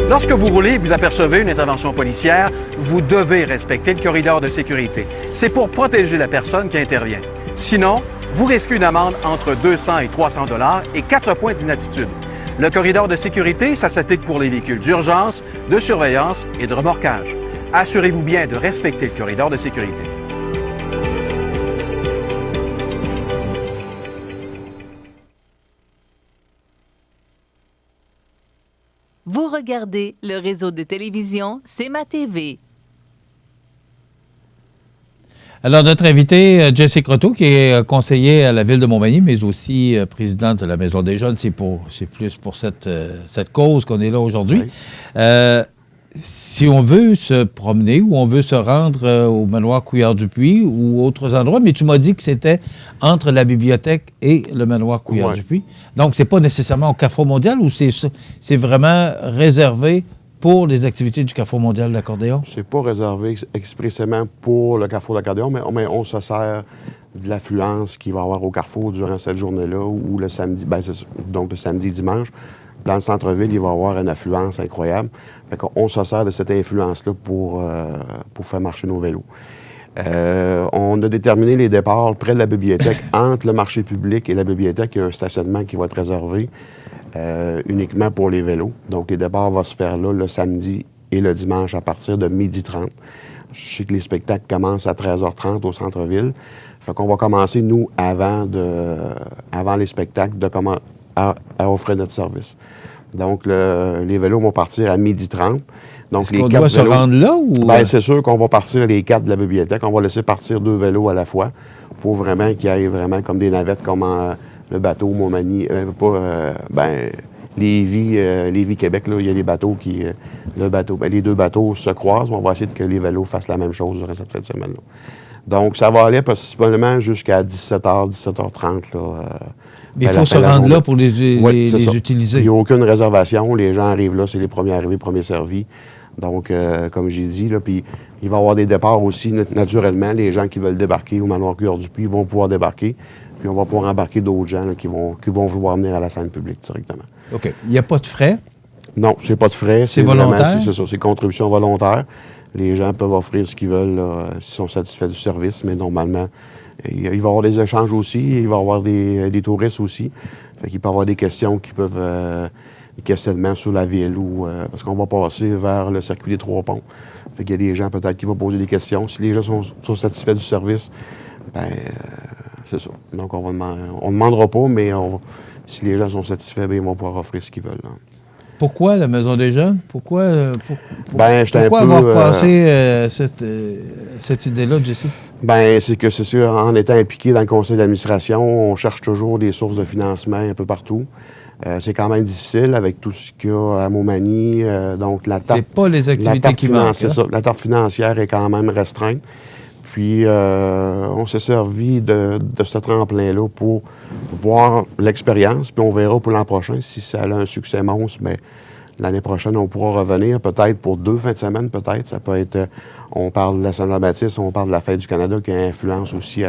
Lorsque vous roulez et vous apercevez une intervention policière, vous devez respecter le corridor de sécurité. C'est pour protéger la personne qui intervient. Sinon, vous risquez une amende entre 200 et 300 $ et 4 points d'inaptitude. Le corridor de sécurité, ça s'applique pour les véhicules d'urgence, de surveillance et de remorquage. Assurez-vous bien de respecter le corridor de sécurité. Vous regardez le réseau de télévision C'est ma TV. Alors, notre invité, Jesse Croteau, qui est conseiller à la Ville de Montmagny, mais aussi présidente de la Maison des Jeunes, c'est plus pour cette cause qu'on est là aujourd'hui. Oui. Si on veut se promener ou on veut se rendre au manoir Couillard-Dupuis ou autres endroits, mais tu m'as dit que c'était entre la bibliothèque et le manoir Couillard-Dupuis. Donc, c'est pas nécessairement au Carrefour mondial ou c'est vraiment réservé pour les activités du Carrefour mondial de l'accordéon? C'est pas réservé expressément pour le Carrefour de l'accordéon, mais on se sert de l'affluence qu'il va y avoir au Carrefour durant cette journée-là ou le samedi, donc le samedi et dimanche. Dans le centre-ville, il va y avoir une affluence incroyable. Fait qu'on se sert de cette influence-là pour faire marcher nos vélos. On a déterminé les départs près de la bibliothèque. Entre le marché public et la bibliothèque, il y a un stationnement qui va être réservé uniquement pour les vélos. Donc, les départs vont se faire là le samedi et le dimanche à partir de 12h30. Je sais que les spectacles commencent à 13h30 au centre-ville. Fait qu'on va commencer, nous, avant les spectacles, à offrir notre service. Donc, les vélos vont partir à 12h30. Donc, est-ce qu'on doit se rendre là? Ou... Bien, c'est sûr qu'on va partir les 4 de la bibliothèque. On va laisser partir 2 vélos à la fois pour vraiment qu'il y ait vraiment comme des navettes comme le bateau Montmagny. Lévis-Québec, là, il y a des bateaux qui... les 2 bateaux se croisent. On va essayer que les vélos fassent la même chose durant cette fin de semaine-là. Donc, ça va aller possiblement jusqu'à 17h, 17h30, là. Mais il faut se rendre là pour les utiliser. Il n'y a aucune réservation. Les gens arrivent là, c'est les premiers arrivés, premiers servis. Donc, comme j'ai dit, là, puis il va y avoir des départs aussi, naturellement. Les gens qui veulent débarquer au manoir Couillard-Dupuis vont pouvoir débarquer. Puis on va pouvoir embarquer d'autres gens là, qui vont vouloir venir à la scène publique directement. OK. Il n'y a pas de frais? Non, c'est pas de frais. C'est volontaire? C'est ça, c'est contribution volontaire. Les gens peuvent offrir ce qu'ils veulent s'ils sont satisfaits du service, mais normalement, il va y avoir des échanges aussi, il va y avoir des touristes aussi. Fait qu'il peut y avoir des questions qui peuvent questionnements sur la ville ou parce qu'on va passer vers le circuit des Trois-Ponts. Fait qu'il y a des gens peut-être qui vont poser des questions. Si les gens sont satisfaits du service, c'est ça. Donc on ne demandera pas, mais si les gens sont satisfaits, ils vont pouvoir offrir ce qu'ils veulent. Là. Pourquoi la Maison des Jeunes? Pourquoi pourquoi avoir passé cette idée-là, Jesse? C'est que c'est sûr, en étant impliqué dans le conseil d'administration, on cherche toujours des sources de financement un peu partout. C'est quand même difficile avec tout ce qu'il y a à Montmagny. Donc la tarte, c'est pas les activités qui manquent. C'est ça. La tarte financière est quand même restreinte. Puis, on s'est servi de ce tremplin-là pour voir l'expérience, puis on verra pour l'an prochain. Si ça a un succès monstre, bien, l'année prochaine, on pourra revenir, peut-être pour 2 fins de semaine, peut-être. Ça peut être, on parle de la Saint-Jean-Baptiste, on parle de la Fête du Canada, qui a influence aussi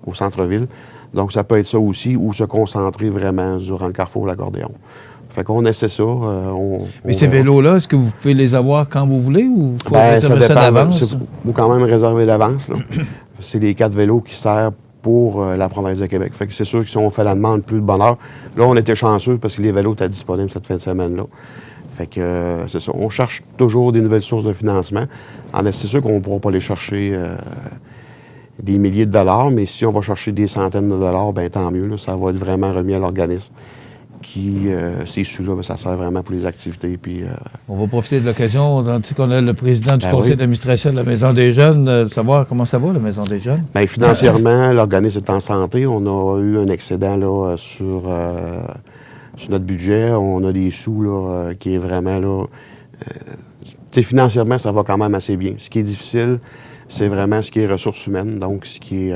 au centre-ville. Donc, ça peut être ça aussi, ou se concentrer vraiment durant le carrefour de l'accordéon. Fait qu'on essaie ça. Mais ces vélos-là, est-ce que vous pouvez les avoir quand vous voulez ou il faut réserver ça d'avance? Il faut quand même réserver d'avance. C'est les 4 vélos qui servent pour la province de Québec. Fait que c'est sûr que si on fait la demande, plus de bonheur. Là, on était chanceux parce que les vélos étaient disponibles cette fin de semaine-là. Fait que c'est ça. On cherche toujours des nouvelles sources de financement. C'est sûr qu'on ne pourra pas les chercher des milliers de dollars, mais si on va chercher des centaines de dollars, bien tant mieux. Là, ça va être vraiment remis à l'organisme. Ces sous-là, ça sert vraiment pour les activités. Puis, on va profiter de l'occasion, tandis qu'on a le président du conseil d'administration de la Maison des Jeunes, de savoir comment ça va, la Maison des Jeunes. Bien, financièrement, l'organisme est en santé. On a eu un excédent là, sur notre budget. On a des sous là, qui est vraiment là. Financièrement, ça va quand même assez bien. Ce qui est difficile, c'est vraiment ce qui est ressources humaines. Donc, ce qui est.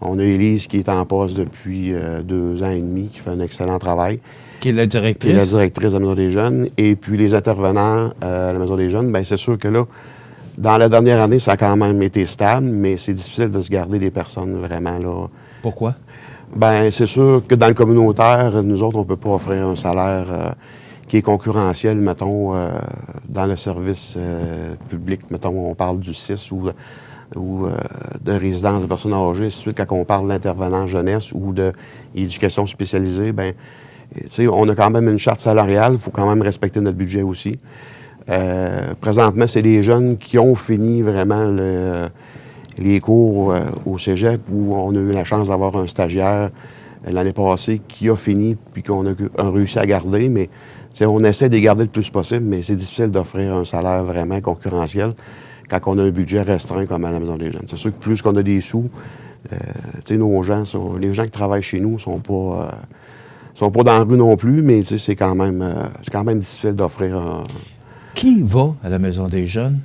On a Élise qui est en poste depuis 2 ans et demi, qui fait un excellent travail. Qui est la directrice. Qui est la directrice de la Maison des Jeunes. Et puis les intervenants à la Maison des Jeunes, bien c'est sûr que là, dans la dernière année, ça a quand même été stable, mais c'est difficile de se garder des personnes vraiment là. Pourquoi? Bien, c'est sûr que dans le communautaire, nous autres, on ne peut pas offrir un salaire qui est concurrentiel, mettons, dans le service public. Mettons, on parle du CIS ou de résidence de personnes âgées, ainsi de suite, quand on parle d'intervenant jeunesse ou d'éducation spécialisée, bien, tu sais, on a quand même une charte salariale, il faut quand même respecter notre budget aussi. Présentement, c'est des jeunes qui ont fini vraiment les cours au cégep, où on a eu la chance d'avoir un stagiaire l'année passée qui a fini, puis qu'on a réussi à garder, mais on essaie de les garder le plus possible, mais c'est difficile d'offrir un salaire vraiment concurrentiel quand on a un budget restreint comme à la Maison des Jeunes. C'est sûr que plus qu'on a des sous, nos gens, les gens qui travaillent chez nous sont pas dans la rue non plus, mais c'est quand même difficile d'offrir un... Qui va à la Maison des Jeunes?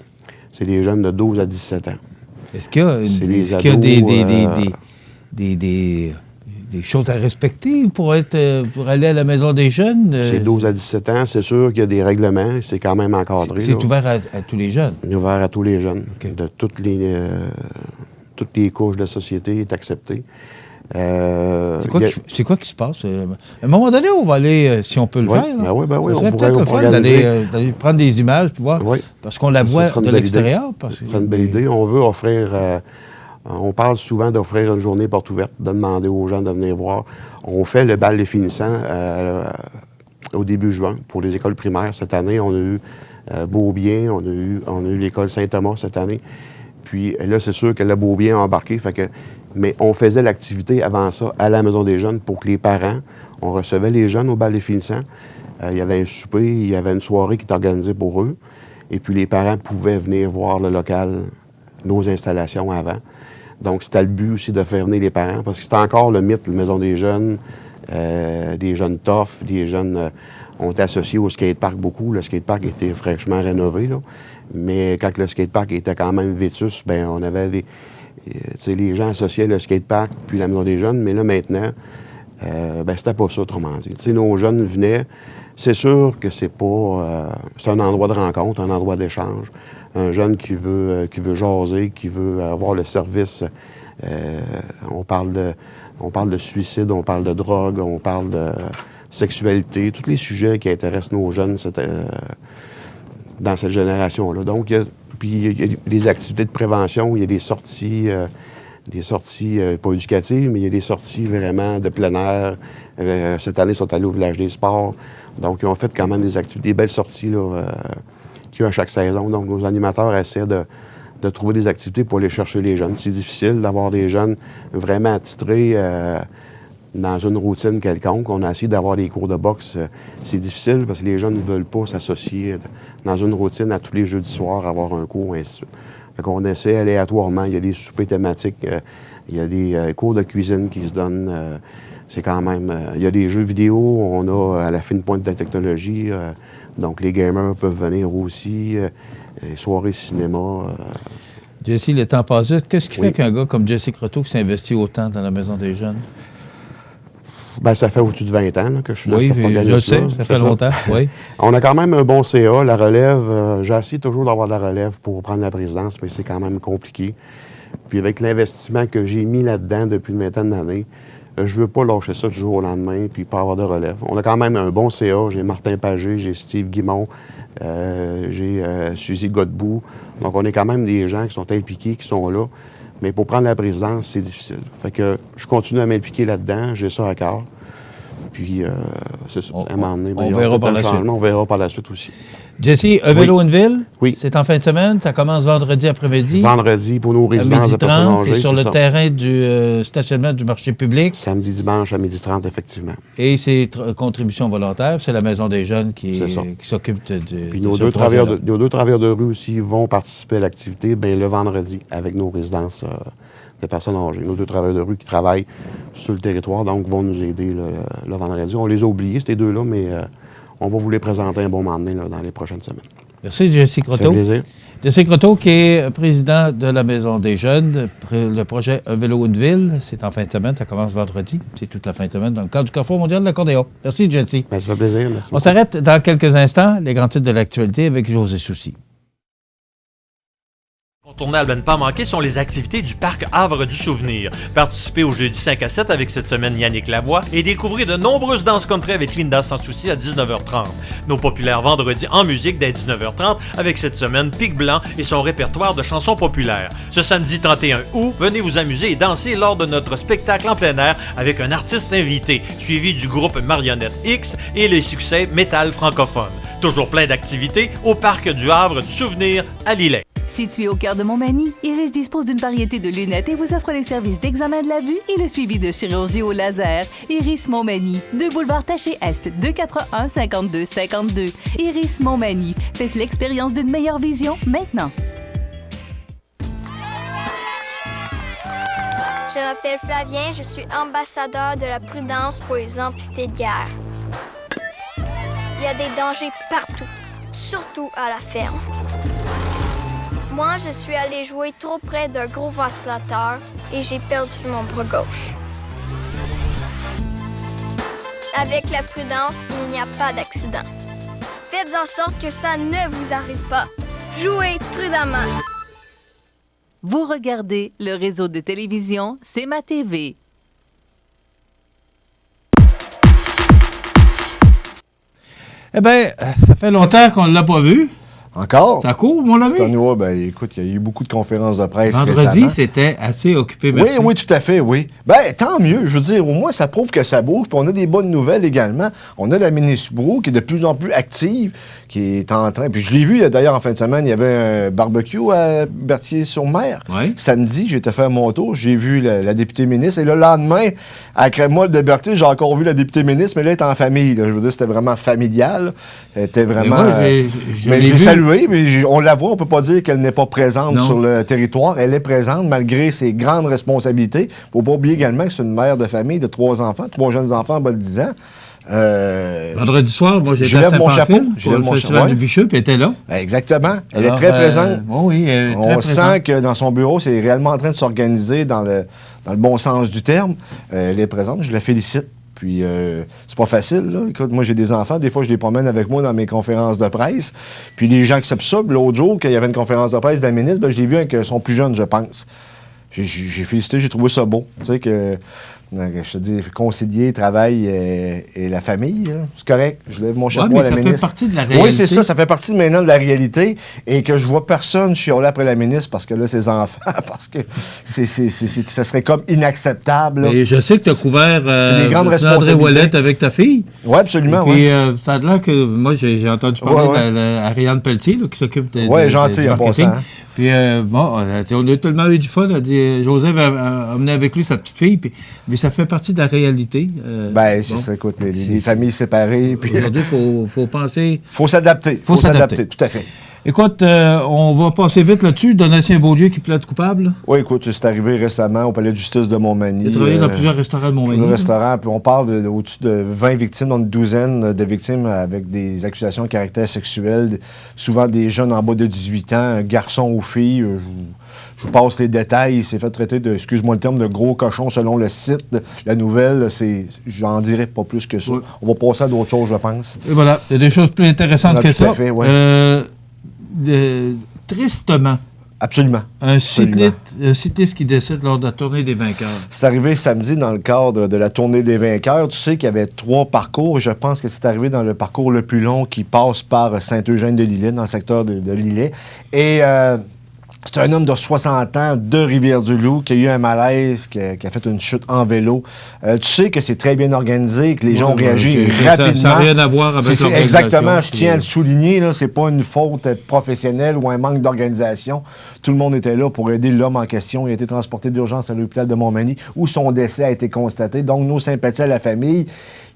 C'est des jeunes de 12 à 17 ans. Est-ce qu'il y a, des choses à respecter pour aller à la Maison des Jeunes? C'est 12 à 17 ans, c'est sûr qu'il y a des règlements, c'est quand même encadré. C'est ouvert à tous les jeunes? C'est ouvert à tous les jeunes. Okay. De toutes les couches de la société est accepté. C'est quoi qui se passe? À un moment donné, on va aller, si on peut le faire. Ben oui. Ça serait peut-être le fun d'aller prendre des images et voir, parce qu'on la voit de l'extérieur. C'est une belle idée. On veut offrir... on parle souvent d'offrir une journée porte ouverte, de demander aux gens de venir voir. On fait le bal des finissants au début juin pour les écoles primaires. Cette année, on a eu Beaubien, on a eu l'école Saint-Thomas cette année. Puis là, c'est sûr que le Beaubien a embarqué. Mais on faisait l'activité avant ça à la Maison des Jeunes pour que les parents, on recevait les jeunes au bal des finissants. Il y avait un souper, il y avait une soirée qui était organisée pour eux. Et puis les parents pouvaient venir voir le local, nos installations avant. Donc, c'était le but aussi de faire venir les parents, parce que c'était encore le mythe, la Maison des jeunes tough, des jeunes ont été associés au skatepark beaucoup. Le skatepark était fraîchement rénové, là. Mais quand le skatepark était quand même vétus, bien, on avait les gens associaient le skatepark puis la Maison des Jeunes, mais là, maintenant, c'était pas ça, autrement dit. T'sais, nos jeunes venaient. C'est sûr que c'est pas... c'est un endroit de rencontre, un endroit d'échange. Un jeune qui veut jaser, qui veut avoir le service. On parle de suicide, on parle de drogue, on parle de sexualité, tous les sujets qui intéressent nos jeunes dans cette génération-là. Donc, il y a des activités de prévention, il y a des sorties pas éducatives, mais il y a des sorties vraiment de plein air, Cette année, ils sont allés au Village des Sports. Donc, ils ont fait quand même des activités, des belles sorties là, qu'il y a à chaque saison. Donc, nos animateurs essaient de trouver des activités pour aller chercher les jeunes. C'est difficile d'avoir des jeunes vraiment attitrés dans une routine quelconque. On a essayé d'avoir des cours de boxe. C'est difficile parce que les jeunes ne veulent pas s'associer dans une routine à tous les jeudis soirs, avoir un cours, ainsi de suite. Fait qu'on essaie aléatoirement. Il y a des soupers thématiques, il y a des cours de cuisine qui se donnent. C'est quand même... il y a des jeux vidéo, on a à la fine pointe de la technologie. Donc les gamers peuvent venir aussi. Les soirées cinéma. Jesse, le temps passe vite. Qu'est-ce qui fait qu'un gars comme Jesse Croteau qui s'investit autant dans la Maison des jeunes? Bien, ça fait au-dessus de 20 ans là, que je suis dans cette organisation. Oui, je sais, ça fait longtemps, oui. On a quand même un bon CA, la relève. J'essaie toujours d'avoir de la relève pour prendre la présidence, mais c'est quand même compliqué. Puis avec l'investissement que j'ai mis là-dedans depuis une vingtaine d'années, je ne veux pas lâcher ça du jour au lendemain puis pas avoir de relève. On a quand même un bon CA. J'ai Martin Pagé, j'ai Steve Guimont, j'ai Suzy Godbout. Donc, on est quand même des gens qui sont impliqués, qui sont là. Mais pour prendre la présidence, c'est difficile. Fait que je continue à m'impliquer là-dedans. J'ai ça à cœur. Puis, c'est ça. À un moment donné, on verra par la suite. On verra par la suite aussi. Jesse, un vélo, une ville, c'est en fin de semaine. Ça commence vendredi après-midi. Vendredi pour nos résidences de personnes âgées. C'est sur le terrain du stationnement du marché public. Samedi, dimanche à 12h30, effectivement. Et c'est contribution volontaire. C'est la Maison des jeunes qui s'occupe de Puis nos deux travailleurs de rue aussi vont participer à l'activité le vendredi avec nos résidences de personnes âgées. Nos deux travailleurs de rue qui travaillent sur le territoire, donc vont nous aider le vendredi. On les a oubliés, ces deux-là, mais... on va vous les présenter un bon moment donné dans les prochaines semaines. Merci, Jesse Croteau. C'est un plaisir. Jesse Croteau, qui est président de la Maison des jeunes. Le projet Un vélo, une ville, c'est en fin de semaine. Ça commence vendredi. C'est toute la fin de semaine dans le cadre du Carrefour mondial de l'accordéon. Merci, Jesse. Ça fait plaisir. Merci. On s'arrête dans quelques instants. Les grands titres de l'actualité avec José Soucy. Incontournables à ne pas manquer sont les activités du Parc Havre du Souvenir. Participez au jeudi 5 à 7 avec cette semaine Yannick Lavoie et découvrez de nombreuses danses country avec Linda Sans Souci à 19h30. Nos populaires vendredis en musique dès 19h30 avec cette semaine Pic Blanc et son répertoire de chansons populaires. Ce samedi 31 août, venez vous amuser et danser lors de notre spectacle en plein air avec un artiste invité, suivi du groupe Marionnette X et les succès métal francophone. Toujours plein d'activités au Parc du Havre du Souvenir à Lillet. Situé au cœur de Montmagny, Iris dispose d'une variété de lunettes et vous offre les services d'examen de la vue et le suivi de chirurgie au laser. Iris Montmagny, 2 boulevard Taché-Est, 241-5252. Iris Montmagny, faites l'expérience d'une meilleure vision maintenant. Je m'appelle Flavien, je suis ambassadeur de la prudence pour les amputés de guerre. Il y a des dangers partout, surtout à la ferme. Moi, je suis allée jouer trop près d'un gros vacillateur et j'ai perdu mon bras gauche. Avec la prudence, il n'y a pas d'accident. Faites en sorte que ça ne vous arrive pas. Jouez prudemment. Vous regardez le réseau de télévision C'est ma TV. Eh bien, ça fait longtemps qu'on ne l'a pas vu. Encore? Ça court, mon ami? Écoute, il y a eu beaucoup de conférences de presse vendredi, récemment. c'était assez occupé, merci. Oui, tout à fait, oui. Tant mieux. Je veux dire, au moins, ça prouve que ça bouge. Puis on a des bonnes nouvelles également. On a la ministre Brou qui est de plus en plus active, qui est en train... Puis je l'ai vu, d'ailleurs, en fin de semaine, il y avait un barbecue à Berthier-sur-Mer. Oui. Samedi, j'ai été faire mon tour. J'ai vu la députée ministre. Et le lendemain, à Crémolle de Berthier, j'ai encore vu la députée ministre, mais là, elle était en famille. Là. Je veux dire, c'était vraiment familial. Elle était vraiment... j'ai salué. Mais on la voit, on ne peut pas dire qu'elle n'est pas présente sur le territoire. Elle est présente malgré ses grandes responsabilités. Il ne faut pas oublier également que c'est une mère de famille de 3 enfants, 3 jeunes enfants en bas de 10 ans. Vendredi soir, moi, j'étais à Saint-Pamphile pour le festival du Bûcheux, puis elle était là. Exactement. Elle est très présente. Oui, elle est très on présente. sent que dans son bureau, c'est réellement en train de s'organiser dans le bon sens du terme. Elle est présente. Je la félicite. Puis, c'est pas facile, là. Écoute, moi, j'ai des enfants. Des fois, je les promène avec moi dans mes conférences de presse. Puis, les gens acceptent ça. Puis, l'autre jour, quand il y avait une conférence de presse de la ministre, je l'ai vu avec son plus jeune, je pense. J'ai félicité, j'ai trouvé ça beau. Tu sais, que Donc, je te dis, concilier travail et la famille, là, c'est correct. Je lève mon chapeau à la ministre. Ça fait partie de la réalité. Oui, c'est ça. Ça fait partie maintenant de la réalité. Et que je vois personne chialer après la ministre parce que là, ses enfants, parce que ça serait comme inacceptable. Là. Et je sais que tu as couvert c'est des grandes responsabilités. André Ouellette avec ta fille. Oui, absolument. Et puis, ça a l'air que moi, j'ai entendu parler d'Ariane Pelletier, là, qui s'occupe de gentil, en passant. Puis, on a tellement eu du fun. Joseph a amené avec lui sa petite fille. Mais ça fait partie de la réalité. C'est ça. Écoute, les familles séparées. Aujourd'hui, il faut penser. Il faut s'adapter. Faut s'adapter, tout à fait. Écoute, on va passer vite là-dessus. Donatien Beaulieu qui plaide coupable. Oui, écoute, c'est arrivé récemment au palais de justice de Montmagny. Il a travaillé dans plusieurs restaurants de Montmagny. Plusieurs restaurants, puis on parle d'au-dessus de 20 victimes, dans une douzaine de victimes avec des accusations de caractère sexuel, souvent des jeunes en bas de 18 ans, garçons ou filles. Je vous passe les détails. Il s'est fait traiter de, excuse-moi le terme, de gros cochon selon le site. La nouvelle, j'en dirais pas plus que ça. Oui. On va passer à d'autres choses, je pense. Et voilà, il y a des choses plus intéressantes que ça. Fait, ouais. Tristement. Absolument. Un cycliste qui décède lors de la Tournée des vainqueurs. C'est arrivé samedi dans le cadre de la Tournée des vainqueurs. Tu sais qu'il y avait 3 parcours. Je pense que c'est arrivé dans le parcours le plus long qui passe par Saint-Eugène-de-Lillet, dans le secteur de Lillet. Et c'est un homme de 60 ans de Rivière-du-Loup qui a eu un malaise, qui a fait une chute en vélo. Tu sais que c'est très bien organisé, que les gens ont réagi rapidement. Ça n'a rien à voir avec l'organisation. Exactement, je tiens à le souligner. Ce n'est pas une faute professionnelle ou un manque d'organisation. Tout le monde était là pour aider l'homme en question. Il a été transporté d'urgence à l'hôpital de Montmagny où son décès a été constaté. Donc, nos sympathies à la famille.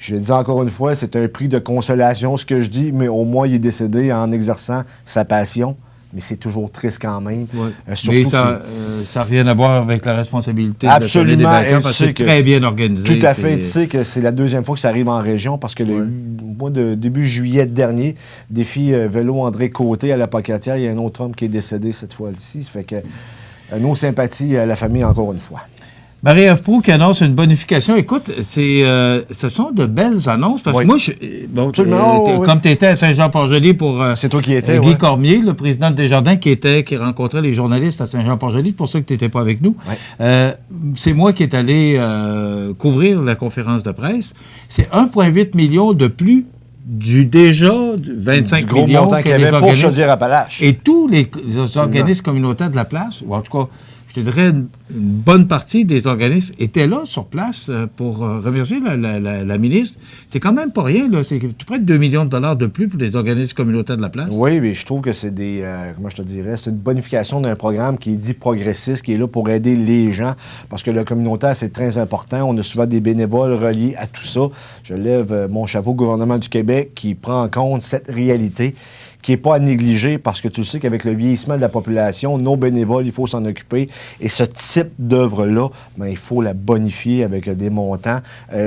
Je le dis encore une fois, c'est un prix de consolation, ce que je dis, mais au moins, il est décédé en exerçant sa passion. Mais c'est toujours triste quand même. Ouais. Mais ça n'a rien à voir avec la responsabilité absolument, de la Tournée des vainqueurs, parce que c'est très bien organisé. Tout à fait. Tu sais que c'est la deuxième fois que ça arrive en région, parce que le mois de début juillet dernier, défi vélo André Côté à la Pocatière, il y a un autre homme qui est décédé cette fois-ci. Ça fait que nos sympathies à la famille encore une fois. Marie-Ève Proulx qui annonce une bonification. Écoute, ce sont de belles annonces. Parce que moi, comme tu étais à Saint-Jean-Port-Joli pour c'est toi qui étais, Guy Cormier, le président de Desjardins, qui rencontrait les journalistes à Saint-Jean-Port-Joli, c'est pour ça que tu n'étais pas avec nous. Ouais. C'est moi qui est allé couvrir la conférence de presse. C'est 1,8 million de plus du déjà 25 du gros millions montant qu'il y avait pour Chaudière-Appalaches. Et tous les organismes communautaires de la place, ou en tout cas, je te dirais, une bonne partie des organismes étaient là, sur place, pour remercier la ministre. C'est quand même pas rien, là. C'est près de 2 millions de dollars de plus pour les organismes communautaires de la place. Oui, mais je trouve que c'est comment je te dirais, c'est une bonification d'un programme qui est dit progressiste, qui est là pour aider les gens, parce que le communautaire, c'est très important. On a souvent des bénévoles reliés à tout ça. Je lève mon chapeau au gouvernement du Québec qui prend en compte cette réalité, qui n'est pas à négliger, parce que tu sais qu'avec le vieillissement de la population, nos bénévoles, il faut s'en occuper. Et ce type d'œuvre-là, il faut la bonifier avec des montants.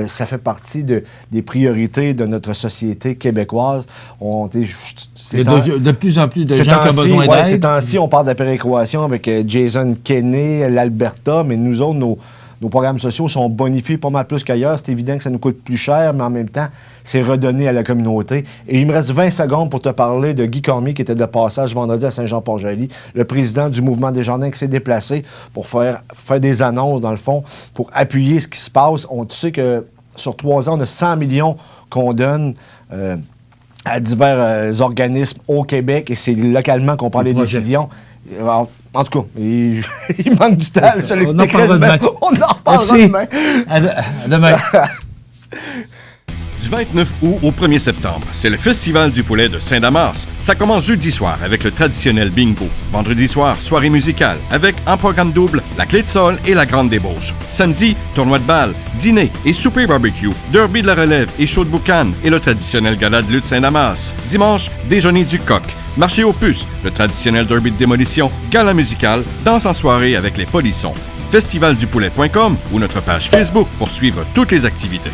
Ça fait partie des priorités de notre société québécoise. De plus en plus de gens qui ont besoin d'aide. Ces temps-ci, on parle de la péréquation avec Jason Kenney, l'Alberta, mais nous autres, nos programmes sociaux sont bonifiés pas mal plus qu'ailleurs. C'est évident que ça nous coûte plus cher, mais en même temps, c'est redonné à la communauté. Et il me reste 20 secondes pour te parler de Guy Cormier, qui était de passage vendredi à Saint-Jean-Port-Joli, le président du mouvement Desjardins qui s'est déplacé pour faire des annonces, dans le fond, pour appuyer ce qui se passe. Tu sais que sur 3 ans, on a 100 millions qu'on donne à divers organismes au Québec, et c'est localement qu'on prend les décisions. En tout cas, il manque du temps. Je te l'expliquerai demain. On en reparlera demain. À demain. Du 29 août au 1er septembre, c'est le Festival du poulet de Saint-Damas. Ça commence jeudi soir avec le traditionnel bingo. Vendredi soir, soirée musicale avec en programme double la clé de sol et la grande débauche. Samedi, tournoi de balle, dîner et souper barbecue, derby de la relève et show de boucan et le traditionnel gala de lutte Saint-Damas. Dimanche, déjeuner du coq. Marché aux puces, le traditionnel derby de démolition, gala musical, danse en soirée avec les polissons. Festivaldupoulet.com ou notre page Facebook pour suivre toutes les activités.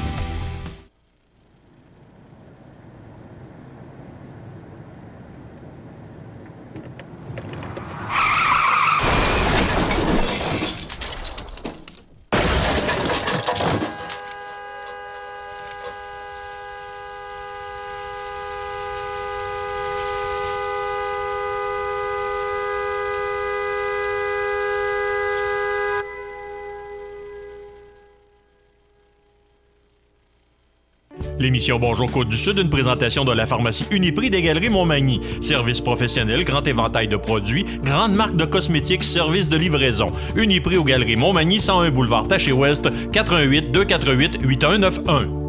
L'émission Bonjour Côte-du-Sud, une présentation de la pharmacie Uniprix des Galeries Montmagny. Service professionnel, grand éventail de produits, grande marque de cosmétiques, service de livraison. Uniprix aux Galeries Montmagny, 101 boulevard Taché-Ouest, 88 248 8191.